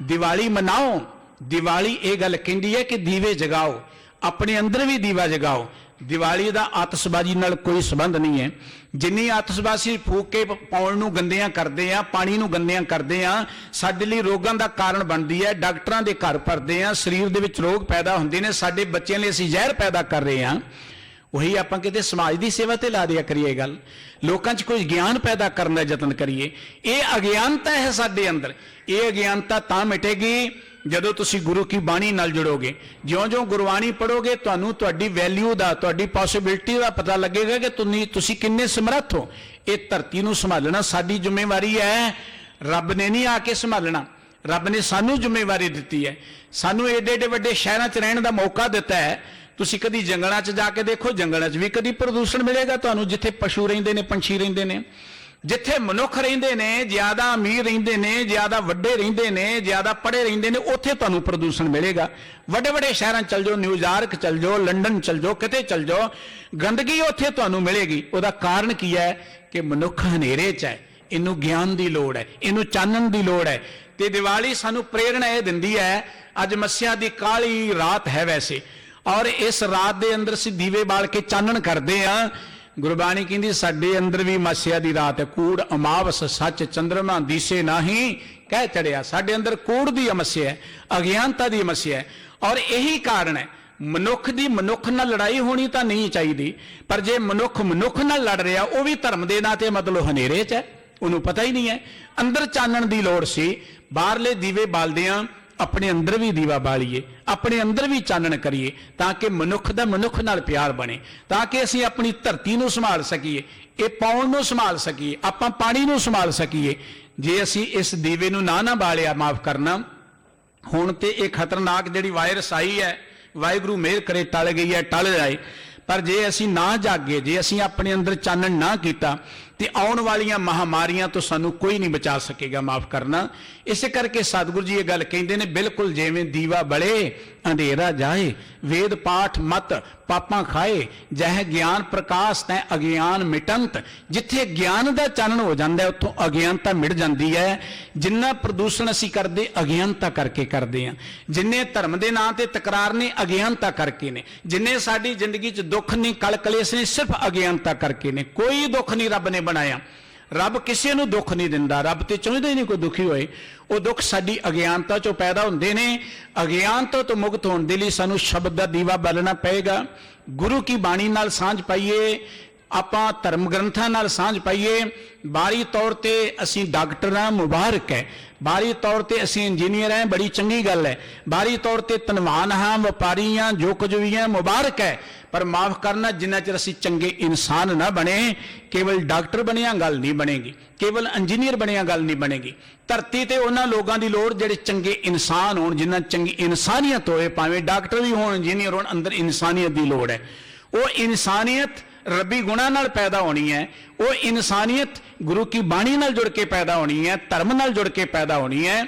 ਦੀਵਾਲੀ ਮਨਾਓ, ਦੀਵਾਲੀ ਇਹ ਗੱਲ ਕਹਿੰਦੀ ਹੈ ਕਿ ਦੀਵੇ ਜਗਾਓ, ਆਪਣੇ ਅੰਦਰ ਵੀ ਦੀਵਾ ਜਗਾਓ। ਦੀਵਾਲੀ ਦਾ ਆਤਿਸ਼ਬਾਜ਼ੀ ਨਾਲ ਕੋਈ ਸੰਬੰਧ ਨਹੀਂ ਹੈ। ਜਿੰਨੀ ਆਤਿਸ਼ਬਾਜ਼ੀ ਫੂਕ ਕੇ ਪੌਣ ਨੂੰ ਗੰਦਿਆਂ ਕਰਦੇ ਆ, ਪਾਣੀ ਨੂੰ ਗੰਦਿਆਂ ਕਰਦੇ ਆ, ਸਾਡੇ ਲਈ ਰੋਗਾਂ ਦਾ ਕਾਰਨ ਬਣਦੀ ਹੈ। ਡਾਕਟਰਾਂ ਦੇ ਘਰ ਭਰਦੇ ਆ, ਸਰੀਰ ਦੇ ਵਿੱਚ ਰੋਗ ਪੈਦਾ ਹੁੰਦੇ ਨੇ, ਸਾਡੇ ਬੱਚਿਆਂ ਲਈ ਅਸੀਂ ਜ਼ਹਿਰ ਪੈਦਾ ਕਰ ਰਹੇ ਹਾਂ। ਉਹੀ ਆਪਾਂ ਕਿਤੇ ਸਮਾਜ ਦੀ ਸੇਵਾ ਤੇ ਲਾ ਦਿਆ ਕਰੀਏ ਗੱਲ, ਲੋਕਾਂ 'ਚ ਕੋਈ ਗਿਆਨ ਪੈਦਾ ਕਰਨ ਦਾ ਯਤਨ ਕਰੀਏ। ਇਹ ਅਗਿਆਨਤਾ ਹੈ ਸਾਡੇ ਅੰਦਰ। ਇਹ ਅਗਿਆਨਤਾ ਤਾਂ ਮਿਟੇਗੀ ਜਦੋਂ ਤੁਸੀਂ ਗੁਰੂ ਕੀ ਬਾਣੀ ਨਾਲ ਜੁੜੋਗੇ। ਜਿਉਂ-ਜਿਉਂ ਗੁਰਬਾਣੀ ਪੜੋਗੇ, ਤੁਹਾਨੂੰ ਤੁਹਾਡੀ ਵੈਲਿਊ ਦਾ, ਤੁਹਾਡੀ ਪੋਸਿਬਿਲਿਟੀ ਦਾ ਪਤਾ ਲੱਗੇਗਾ ਕਿ ਤੁਸੀਂ ਕਿੰਨੇ ਸਮਰੱਥ ਹੋ। ਇਹ ਧਰਤੀ ਨੂੰ ਸੰਭਾਲਣਾ ਸਾਡੀ ਜ਼ਿੰਮੇਵਾਰੀ ਹੈ, ਰੱਬ ਨੇ ਨਹੀਂ ਆ ਕੇ ਸੰਭਾਲਣਾ। ਰੱਬ ਨੇ ਸਾਨੂੰ ਜ਼ਿੰਮੇਵਾਰੀ ਦਿੱਤੀ ਹੈ, ਸਾਨੂੰ ਏਡੇ ਏਡੇ ਵੱਡੇ ਸ਼ਹਿਰਾਂ 'ਚ ਰਹਿਣ ਦਾ ਮੌਕਾ ਦਿੱਤਾ ਹੈ। ਤੁਸੀਂ ਕਦੀ ਜੰਗਲਾਂ 'ਚ ਜਾ ਕੇ ਦੇਖੋ, ਜੰਗਲਾਂ 'ਚ ਵੀ ਕਦੀ ਪ੍ਰਦੂਸ਼ਣ ਮਿਲੇਗਾ ਤੁਹਾਨੂੰ, ਜਿੱਥੇ ਪਸ਼ੂ ਰਹਿੰਦੇ ਨੇ, ਪੰਛੀ ਰਹਿੰਦੇ ਨੇ। ਜਿੱਥੇ ਮਨੁੱਖ ਰਹਿੰਦੇ ਨੇ, ਜ਼ਿਆਦਾ ਅਮੀਰ ਰਹਿੰਦੇ ਨੇ, ਜ਼ਿਆਦਾ ਵੱਡੇ ਰਹਿੰਦੇ ਨੇ, ਜ਼ਿਆਦਾ ਪੜ੍ਹੇ ਰਹਿੰਦੇ ਨੇ, ਉੱਥੇ ਤੁਹਾਨੂੰ ਪ੍ਰਦੂਸ਼ਣ ਮਿਲੇਗਾ। ਵੱਡੇ ਵੱਡੇ ਸ਼ਹਿਰਾਂ ਚੱਲ ਜਾਓ, ਨਿਊਯਾਰਕ ਚੱਲ ਜਾਓ, ਲੰਡਨ ਚੱਲ ਜਾਓ, ਕਿਤੇ ਚੱਲ ਜਾਓ, ਗੰਦਗੀ ਉੱਥੇ ਤੁਹਾਨੂੰ ਮਿਲੇਗੀ। ਉਹਦਾ ਕਾਰਨ ਕੀ ਹੈ ਕਿ ਮਨੁੱਖ ਹਨੇਰੇ 'ਚ ਹੈ। ਇਹਨੂੰ ਗਿਆਨ ਦੀ ਲੋੜ ਹੈ, ਇਹਨੂੰ ਚਾਨਣ ਦੀ ਲੋੜ ਹੈ। ਤੇ ਦੀਵਾਲੀ ਸਾਨੂੰ ਪ੍ਰੇਰਣਾ ਇਹ ਦਿੰਦੀ ਹੈ। ਅੱਜ ਮੱਸਿਆ ਦੀ ਕਾਲੀ ਰਾਤ ਹੈ ਵੈਸੇ, ਔਰ ਇਸ ਰਾਤ ਦੇ ਅੰਦਰ ਅਸੀਂ ਦੀਵੇ ਬਾਲ ਕੇ ਚਾਨਣ ਕਰਦੇ ਹਾਂ। ਗੁਰਬਾਣੀ ਕਹਿੰਦੀ ਸਾਡੇ ਅੰਦਰ ਵੀ ਮੱਸਿਆ ਦੀ ਰਾਤ ਹੈ। ਕੂੜ ਅਮਾਵਸ ਸੱਚ ਚੰਦਰਮਾ ਦੀਸੇ ਨਾਹੀਂ ਕਹਿ ਚੜਿਆ। ਸਾਡੇ ਅੰਦਰ ਕੂੜ ਦੀ ਅਮੱਸਿਆ ਹੈ, ਅਗਿਆਨਤਾ ਦੀ ਅਮੱਸਿਆ ਹੈ। ਔਰ ਇਹੀ ਕਾਰਨ ਹੈ ਮਨੁੱਖ ਦੀ ਮਨੁੱਖ ਨਾਲ ਲੜਾਈ ਹੋਣੀ ਤਾਂ ਨਹੀਂ ਚਾਹੀਦੀ, ਪਰ ਜੇ ਮਨੁੱਖ ਮਨੁੱਖ ਨਾਲ ਲੜ ਰਿਹਾ, ਉਹ ਵੀ ਧਰਮ ਦੇ ਨਾਂ ਤੇ ਮਤਲਬ ਹਨੇਰੇ 'ਚ ਹੈ, ਉਹਨੂੰ ਪਤਾ ਹੀ ਨਹੀਂ ਹੈ। ਅੰਦਰ ਚਾਨਣ ਦੀ ਲੋੜ ਸੀ। ਬਾਹਰਲੇ ਦੀਵੇ ਬਾਲਦਿਆਂ ਆਪਣੇ ਅੰਦਰ ਵੀ ਦੀਵਾ ਬਾਲੀਏ, ਆਪਣੇ ਅੰਦਰ ਵੀ ਚਾਨਣ ਕਰੀਏ, ਤਾਂ ਕਿ ਮਨੁੱਖ ਦਾ ਮਨੁੱਖ ਨਾਲ ਪਿਆਰ ਬਣੇ, ਤਾਂ ਕਿ ਅਸੀਂ ਆਪਣੀ ਧਰਤੀ ਨੂੰ ਸੰਭਾਲ ਸਕੀਏ, ਇਹ ਪੌਣ ਨੂੰ ਸੰਭਾਲ ਸਕੀਏ, ਆਪਾਂ ਪਾਣੀ ਨੂੰ ਸੰਭਾਲ ਸਕੀਏ। ਜੇ ਅਸੀਂ ਇਸ ਦੀਵੇ ਨੂੰ ਨਾ ਬਾਲਿਆ, ਮਾਫ ਕਰਨਾ, ਹੁਣ ਤੇ ਇਹ ਖਤਰਨਾਕ ਜਿਹੜੀ ਵਾਇਰਸ ਆਈ ਹੈ, ਵਾਹਿਗੁਰੂ ਮਿਹਰ ਕਰੇ ਟਲ ਗਈ ਹੈ, ਟਲ ਜਾਏ। ਪਰ ਜੇ ਅਸੀਂ ਨਾ ਜਾਗੇ, ਜੇ ਅਸੀਂ ਆਪਣੇ ਅੰਦਰ ਚਾਨਣ ਨਾ ਕੀਤਾ, ਤੇ ਆਉਣ ਵਾਲੀਆਂ ਮਹਾਮਾਰੀਆਂ ਤੋਂ ਸਾਨੂੰ ਕੋਈ ਨਹੀਂ ਬਚਾ ਸਕੇਗਾ, ਮਾਫ ਕਰਨਾ। ਇਸੇ ਕਰਕੇ ਸਤਿਗੁਰੂ ਜੀ ਇਹ ਗੱਲ ਕਹਿੰਦੇ ਨੇ, ਬਿਲਕੁਲ ਜਿਵੇਂ ਦੀਵਾ ਬਲੇ ਅੰਧੇਰਾ ਜਾਏ, ਵੇਦ ਪਾਠ ਮਤ ਪਾਪਾਂ ਖਾਏ, ਜਹ ਗਿਆਨ ਪ੍ਰਕਾਸ਼ ਤੈ ਅਗਿਆਨ ਮਿਟੰਤ। ਜਿੱਥੇ ਗਿਆਨ ਦਾ ਚਾਨਣ ਹੋ ਜਾਂਦਾ ਉੱਥੋਂ ਅਗਿਆਨਤਾ ਮਿਟ ਜਾਂਦੀ ਹੈ। ਜਿੰਨਾ ਪ੍ਰਦੂਸ਼ਣ ਅਸੀਂ ਕਰਦੇ ਅਗਿਆਨਤਾ ਕਰਕੇ ਕਰਦੇ ਹਾਂ, ਜਿੰਨੇ ਧਰਮ ਦੇ ਨਾਂ ਤੇ ਤਕਰਾਰ ਨੇ ਅਗਿਆਨਤਾ ਕਰਕੇ ਨੇ, ਜਿੰਨੇ ਸਾਡੀ ਜ਼ਿੰਦਗੀ 'ਚ ਦੁੱਖ ਨੇ ਕਲ ਕਲੇਸ਼ ਨੇ ਸਿਰਫ ਅਗਿਆਨਤਾ ਕਰਕੇ ਨੇ। ਕੋਈ ਦੁੱਖ ਨਹੀਂ ਰੱਬ ਨੇ ਬਣਾਇਆ, ਰੱਬ ਕਿਸੇ ਨੂੰ ਦੁੱਖ ਨਹੀਂ ਦਿੰਦਾ, ਰੱਬ ਤੇ ਚਾਹੁੰਦਾ ਹੀ ਨਹੀਂ ਕੋਈ ਦੁਖੀ ਹੋਏ। ਉਹ ਦੁੱਖ ਸਾਡੀ ਅਗਿਆਨਤਾ ਚੋਂ ਪੈਦਾ ਹੁੰਦੇ ਨੇ। ਅਗਿਆਨਤਾ ਤੋਂ ਮੁਕਤ ਹੋਣ ਦੇ ਲਈ ਸਾਨੂੰ ਸ਼ਬਦ ਦਾ ਦੀਵਾ ਬਾਲਣਾ ਪਏਗਾ, ਗੁਰੂ ਕੀ ਬਾਣੀ ਨਾਲ ਸਾਂਝ ਪਾਈਏ, ਆਪਾਂ ਧਰਮ ਗ੍ਰੰਥਾਂ ਨਾਲ ਸਾਂਝ ਪਾਈਏ। ਬਾਹਰੀ ਤੌਰ ਤੇ ਅਸੀਂ ਡਾਕਟਰ ਹਾਂ, ਮੁਬਾਰਕ ਹੈ। ਬਾਹਰੀ ਤੌਰ ਤੇ ਅਸੀਂ ਇੰਜੀਨੀਅਰ ਹਾਂ, ਬੜੀ ਚੰਗੀ ਗੱਲ ਹੈ। ਬਾਹਰੀ ਤੌਰ ਤੇ ਧਨਵਾਨ ਹਾਂ, ਵਪਾਰੀ ਹਾਂ, ਜੋ ਕੁਝ ਵੀ ਹੈ ਮੁਬਾਰਕ ਹੈ। ਪਰ ਮਾਫ ਕਰਨਾ, ਜਿੰਨਾ ਚਿਰ ਅਸੀਂ ਚੰਗੇ ਇਨਸਾਨ ਨਾ ਬਣੇ, ਕੇਵਲ ਡਾਕਟਰ ਬਣਿਆ ਗੱਲ ਨਹੀਂ ਬਣੇਗੀ, ਕੇਵਲ ਇੰਜੀਨੀਅਰ ਬਣਿਆ ਗੱਲ ਨਹੀਂ ਬਣੇਗੀ। ਧਰਤੀ ਤੇ ਉਹਨਾਂ ਲੋਕਾਂ ਦੀ ਲੋੜ ਜਿਹੜੇ ਚੰਗੇ ਇਨਸਾਨ ਹੋਣ, ਜਿਨ੍ਹਾਂ ਚੰਗੀ ਇਨਸਾਨੀਅਤ ਹੋਏ, ਭਾਵੇਂ ਡਾਕਟਰ ਵੀ ਹੋਣ, ਇੰਜੀਨੀਅਰ ਹੋਣ, ਅੰਦਰ ਇਨਸਾਨੀਅਤ ਦੀ ਲੋੜ ਹੈ। ਉਹ ਇਨਸਾਨੀਅਤ ਰੱਬੀ ਗੁਣਾਂ ਨਾਲ ਪੈਦਾ ਹੋਣੀ ਹੈ, ਉਹ ਇਨਸਾਨੀਅਤ ਗੁਰੂ ਕੀ ਬਾਣੀ ਨਾਲ ਜੁੜ ਕੇ ਪੈਦਾ ਹੋਣੀ ਹੈ, ਧਰਮ ਨਾਲ ਜੁੜ ਕੇ ਪੈਦਾ ਹੋਣੀ ਹੈ।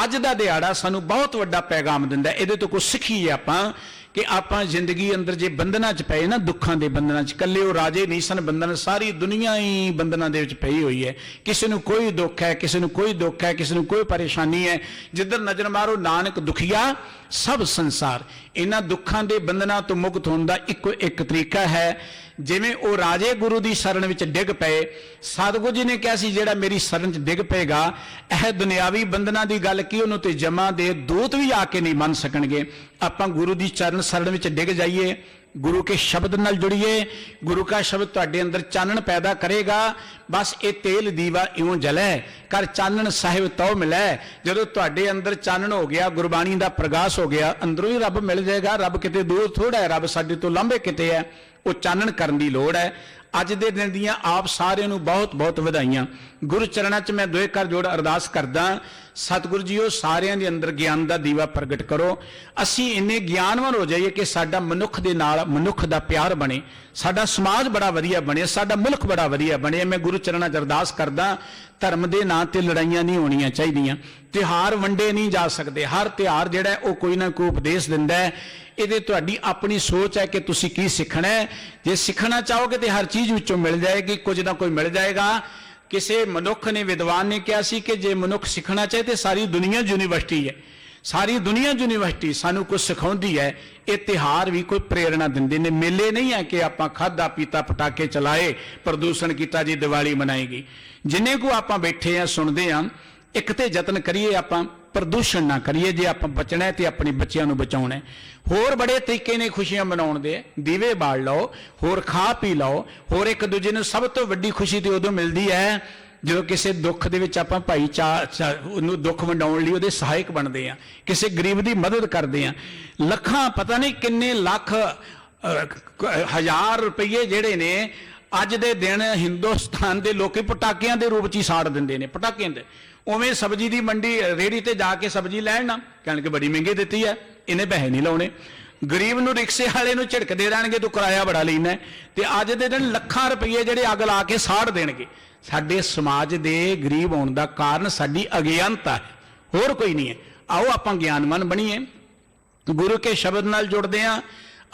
ਅੱਜ ਦਾ ਦਿਹਾੜਾ ਸਾਨੂੰ ਬਹੁਤ ਵੱਡਾ ਪੈਗਾਮ ਦਿੰਦਾ। ਇਹਦੇ ਤੋਂ ਕੁਝ ਸਿੱਖੀਏ ਆਪਾਂ ਕਿ ਆਪਾਂ ਜ਼ਿੰਦਗੀ ਅੰਦਰ ਜੇ ਬੰਧਨਾਂ 'ਚ ਪਏ ਨਾ, ਦੁੱਖਾਂ ਦੇ ਬੰਧਨਾਂ 'ਚ, ਇਕੱਲੇ ਉਹ ਰਾਜੇ ਨਹੀਂ ਸਨ ਬੰਧਨ, ਸਾਰੀ ਦੁਨੀਆ ਹੀ ਬੰਧਨਾਂ ਦੇ ਵਿੱਚ ਪਈ ਹੋਈ ਹੈ। ਕਿਸੇ ਨੂੰ ਕੋਈ ਦੁੱਖ ਹੈ, ਕਿਸੇ ਨੂੰ ਕੋਈ ਦੁੱਖ ਹੈ, ਕਿਸੇ ਨੂੰ ਕੋਈ ਪਰੇਸ਼ਾਨੀ ਹੈ। ਜਿੱਧਰ ਨਜ਼ਰ ਮਾਰੋ ਨਾਨਕ ਦੁਖੀਆ ਸਭ ਸੰਸਾਰ। ਇਹਨਾਂ ਦੁੱਖਾਂ ਦੇ ਬੰਧਨਾਂ ਤੋਂ ਮੁਕਤ ਹੋਣ ਦਾ ਇੱਕੋ ਇੱਕ ਤਰੀਕਾ ਹੈ। ਜਿਵੇਂ ਉਹ ਰਾਜੇ ਗੁਰੂ ਦੀ ਸ਼ਰਨ ਵਿੱਚ ਡਿੱਗ ਪਏ, ਸਤਿਗੁਰੂ ਜੀ ਨੇ ਕਿਹਾ ਸੀ ਜਿਹੜਾ ਮੇਰੀ ਸ਼ਰਨ 'ਚ ਡਿੱਗ ਪਏਗਾ, ਇਹ ਦੁਨਿਆਵੀ ਬੰਧਨਾਂ ਦੀ ਗੱਲ ਕੀ, ਉਹਨੂੰ ਤੇ ਜਮਾਂ ਦੇ ਦੂਤ ਵੀ ਆ ਕੇ ਨਹੀਂ ਮੰਨ ਸਕਣਗੇ। ਆਪਾਂ ਗੁਰੂ ਦੀ ਸ਼ਰਨ ਵਿੱਚ ਡਿੱਗ ਜਾਈਏ, ਗੁਰੂ ਕੇ ਸ਼ਬਦ ਨਾਲ ਜੁੜੀਏ। ਗੁਰੂ ਕਾ ਸ਼ਬਦ ਤੁਹਾਡੇ ਅੰਦਰ ਚਾਨਣ ਪੈਦਾ ਕਰੇਗਾ। ਬਸ ਇਹ ਤੇਲ ਦੀਵਾ ਇਉਂ ਜਲੈ, ਕਰ ਚਾਨਣ ਸਾਹਿਬ ਤਉ ਮਿਲੈ। ਜਦੋਂ ਤੁਹਾਡੇ ਅੰਦਰ ਚਾਨਣ ਹੋ ਗਿਆ, ਗੁਰਬਾਣੀ ਦਾ ਪ੍ਰਗਾਸ ਹੋ ਗਿਆ, ਅੰਦਰੋਂ ਹੀ ਰੱਬ ਮਿਲ ਜਾਏਗਾ। ਰੱਬ ਕਿਤੇ ਦੂਰ ਥੋੜਾ ਹੈ, ਰੱਬ ਸਾਡੇ ਤੋਂ ਲਾਂਭੇ ਕਿਤੇ ਹੈ। ਉਹ ਚਾਨਣ ਕਰਨ ਦੀ ਲੋੜ ਹੈ। ਅੱਜ ਦੇ ਦਿਨ ਦੀਆਂ ਆਪ ਸਾਰਿਆਂ ਨੂੰ ਬਹੁਤ ਬਹੁਤ ਵਧਾਈਆਂ। ਗੁਰੂ ਚਰਨਾਂ 'ਚ ਮੈਂ ਦੋਏ ਕਰ ਜੋੜ ਅਰਦਾਸ ਕਰਦਾ, ਸਤਿਗੁਰੂ ਜੀਓ ਸਾਰਿਆਂ ਦੇ ਅੰਦਰ ਗਿਆਨ ਦਾ ਦੀਵਾ ਪ੍ਰਗਟ ਕਰੋ। ਅਸੀਂ ਇੰਨੇ ਗਿਆਨਵਾਨ ਹੋ ਜਾਈਏ ਕਿ ਸਾਡਾ ਮਨੁੱਖ ਦੇ ਨਾਲ ਮਨੁੱਖ ਦਾ ਪਿਆਰ ਬਣੇ, ਸਾਡਾ ਸਮਾਜ ਬੜਾ ਵਧੀਆ ਬਣੇ, ਸਾਡਾ ਮੁਲਕ ਬੜਾ ਵਧੀਆ ਬਣੇ। ਮੈਂ ਗੁਰੂ ਚਰਨਾਂ 'ਚ ਅਰਦਾਸ ਕਰਦਾ, ਧਰਮ ਦੇ ਨਾਂ ਤੇ ਲੜਾਈਆਂ ਨਹੀਂ ਹੋਣੀਆਂ ਚਾਹੀਦੀਆਂ, ਤਿਉਹਾਰ ਵੰਡੇ ਨਹੀਂ ਜਾ ਸਕਦੇ। ਹਰ ਤਿਉਹਾਰ ਜਿਹੜਾ ਉਹ ਕੋਈ ਨਾ ਕੋਈ ਉਪਦੇਸ਼ ਦਿੰਦਾ ਹੈ। ਇਹਦੇ ਤੁਹਾਡੀ ਆਪਣੀ ਸੋਚ ਹੈ ਕਿ ਤੁਸੀਂ ਕੀ ਸਿੱਖਣਾ ਹੈ। ਜੇ ਸਿੱਖਣਾ ਚਾਹੋਗੇ ਤੇ ਹਰ ਚੀਜ਼ ਵਿੱਚੋਂ ਮਿਲ ਜਾਏਗੀ, ਕੁਝ ਨਾ ਕੋਈ ਮਿਲ ਜਾਏਗਾ। ਕਿਸੇ ਮਨੁੱਖ ਨੇ, ਵਿਦਵਾਨ ਨੇ ਕਿਹਾ ਸੀ ਕਿ ਜੇ ਮਨੁੱਖ ਸਿੱਖਣਾ ਚਾਹੇ ਤੇ ਸਾਰੀ ਦੁਨੀਆ ਯੂਨੀਵਰਸਿਟੀ ਹੈ, ਸਾਰੀ ਦੁਨੀਆ ਯੂਨੀਵਰਸਿਟੀ ਸਾਨੂੰ ਕੁਝ ਸਿਖਾਉਂਦੀ ਹੈ। ਇਹ ਤਿਉਹਾਰ ਵੀ ਕੋਈ ਪ੍ਰੇਰਣਾ ਦਿੰਦੇ ਨੇ। ਮੇਲੇ ਨਹੀਂ ਹੈ ਕਿ ਆਪਾਂ ਖਾਧਾ ਪੀਤਾ ਪਟਾਕੇ ਚਲਾਏ, ਪ੍ਰਦੂਸ਼ਣ ਕੀਤਾ ਜੀ ਦੀਵਾਲੀ ਮਨਾਏਗੀ। ਜਿੰਨੇ ਕੋ ਆਪਾਂ ਬੈਠੇ ਆ ਸੁਣਦੇ ਆ, ਇੱਕ ਤੇ ਯਤਨ ਕਰੀਏ ਆਪਾਂ ਪ੍ਰਦੂਸ਼ਣ ਨਾ ਕਰੀਏ। ਜੇ ਆਪਾਂ ਬਚਣਾ ਹੈ ਤੇ ਆਪਣੇ ਬੱਚਿਆਂ ਨੂੰ ਬਚਾਉਣਾ ਹੈ। ਹੋਰ ਬੜੇ ਤਰੀਕੇ ਨੇ ਖੁਸ਼ੀਆਂ ਮਨਾਉਣ ਦੇ, ਦੀਵੇ ਬਾਲ ਲਓ, ਹੋਰ ਖਾ ਪੀ ਲਓ, ਹੋਰ ਇੱਕ ਦੂਜੇ ਨੂੰ। ਸਭ ਤੋਂ ਵੱਡੀ ਖੁਸ਼ੀ ਤੇ ਉਦੋਂ ਮਿਲਦੀ ਹੈ ਜਦੋਂ ਕਿਸੇ ਦੁੱਖ ਦੇ ਵਿੱਚ ਆਪਾਂ ਉਹਨੂੰ ਦੁੱਖ ਵੰਡਾਉਣ ਲਈ ਉਹਦੇ ਸਹਾਇਕ ਬਣਦੇ ਆ, ਕਿਸੇ ਗਰੀਬ ਦੀ ਮਦਦ ਕਰਦੇ ਆ। ਲੱਖਾਂ, ਪਤਾ ਨਹੀਂ ਕਿੰਨੇ ਲੱਖ ਹਜ਼ਾਰ ਰੁਪਏ ਜਿਹੜੇ ਨੇ ਅੱਜ ਦੇ ਦਿਨ ਹਿੰਦੁਸਤਾਨ ਦੇ ਲੋਕੀ ਪਟਾਕਿਆਂ ਦੇ ਰੂਪ 'ਚ ਹੀ ਸਾੜ ਦਿੰਦੇ ਨੇ, ਪਟਾਕਿਆਂ ਦੇ। ਉਵੇਂ ਸਬਜ਼ੀ ਦੀ ਮੰਡੀ ਰੇੜੀ ਤੇ ਜਾ ਕੇ ਸਬਜ਼ੀ ਲੈਣ ਨਾ, ਕਹਿਣਗੇ ਬੜੀ ਮਹਿੰਗੀ ਦਿੱਤੀ ਹੈ, ਇਹਨੇ ਪੈਸੇ ਨਹੀਂ ਲਾਉਣੇ। ਗਰੀਬ ਨੂੰ ਰਿਕਸ਼ੇ ਵਾਲੇ ਨੂੰ ਝਿੜਕ ਦੇ ਦੇਣਗੇ, ਤੂੰ ਕਿਰਾਇਆ ਬੜਾ ਲੈਣਾ। ਤੇ ਅੱਜ ਦੇ ਦਿਨ ਲੱਖਾਂ ਰੁਪਏ ਜਿਹੜੇ ਅੱਗ ਲਾ ਕੇ ਸਾੜ ਦੇਣਗੇ। ਸਾਡੇ ਸਮਾਜ ਦੇ ਗਰੀਬ ਹੋਣ ਦਾ ਕਾਰਨ ਸਾਡੀ ਅਗਿਆਨਤਾ ਹੈ, ਹੋਰ ਕੋਈ ਨਹੀਂ ਹੈ। ਆਓ ਆਪਾਂ ਗਿਆਨਵਾਨ ਬਣੀਏ, ਗੁਰੂ ਕੇ ਸ਼ਬਦ ਨਾਲ ਜੁੜਦੇ ਹਾਂ,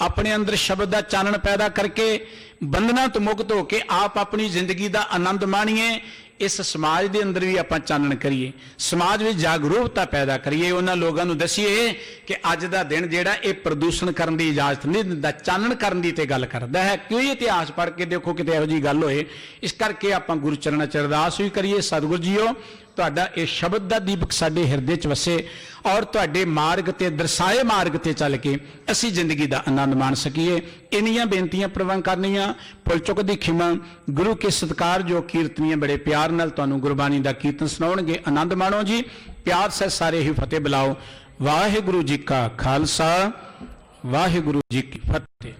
ਆਪਣੇ ਅੰਦਰ ਸ਼ਬਦ ਦਾ ਚਾਨਣ ਪੈਦਾ ਕਰਕੇ ਬੰਧਨਾਂ ਤੋਂ ਮੁਕਤ ਹੋ ਕੇ ਆਪ ਆਪਣੀ ਜ਼ਿੰਦਗੀ ਦਾ ਆਨੰਦ ਮਾਣੀਏ। ਇਸ ਸਮਾਜ ਦੇ ਅੰਦਰ ਵੀ ਆਪਾਂ ਚਾਨਣ ਕਰੀਏ, ਸਮਾਜ ਵਿੱਚ ਜਾਗਰੂਕਤਾ ਪੈਦਾ ਕਰੀਏ। ਉਹਨਾਂ ਲੋਕਾਂ ਨੂੰ ਦੱਸੀਏ ਕਿ ਅੱਜ ਦਾ ਦਿਨ ਜਿਹੜਾ ਇਹ ਪ੍ਰਦੂਸ਼ਣ ਕਰਨ ਦੀ ਇਜਾਜ਼ਤ ਨਹੀਂ ਦਿੰਦਾ, ਚਾਨਣ ਕਰਨ ਦੀ ਤੇ ਗੱਲ ਕਰਦਾ ਹੈ। ਕਿਉਂ ਇਤਿਹਾਸ ਪੜ੍ਹ ਕੇ ਦੇਖੋ ਕਿਤੇ ਇਹੋ ਜਿਹੀ ਗੱਲ ਹੋਏ। ਇਸ ਕਰਕੇ ਆਪਾਂ ਗੁਰੂ ਚਰਨਾਂ 'ਚ ਅਰਦਾਸ ਵੀ ਕਰੀਏ, ਸਤਿਗੁਰੂ ਜੀਓ ਤੁਹਾਡਾ ਇਹ ਸ਼ਬਦ ਦਾ ਦੀਪਕ ਸਾਡੇ ਹਿਰਦੇ 'ਚ ਵਸੇ ਔਰ ਤੁਹਾਡੇ ਮਾਰਗ ਤੇ ਦਰਸਾਏ ਮਾਰਗ ਤੇ ਚੱਲ ਕੇ ਅਸੀਂ ਜ਼ਿੰਦਗੀ ਦਾ ਆਨੰਦ ਮਾਣ ਸਕੀਏ। ਇੰਨੀਆਂ ਬੇਨਤੀਆਂ ਪ੍ਰਵਾਨ ਕਰਨੀਆਂ, ਭੁੱਲ ਚੁੱਕ ਦੀ ਖਿਮਾ। ਗੁਰੂ ਕੇ ਸਤਿਕਾਰ ਜੋ ਕੀਰਤਨੀਆਂ ਬੜੇ ਪਿਆਰ ਨਾਲ ਤੁਹਾਨੂੰ ਗੁਰਬਾਣੀ ਦਾ ਕੀਰਤਨ ਸੁਣਾਉਣਗੇ, ਆਨੰਦ ਮਾਣੋ ਜੀ। ਪਿਆਰ ਸੇ ਸਾਰੇ ਹੀ ਫਤਿਹ ਬੁਲਾਓ। ਵਾਹਿਗੁਰੂ ਜੀ ਕਾ ਖਾਲਸਾ, ਵਾਹਿਗੁਰੂ ਜੀ ਕੀ ਫਤਿਹ।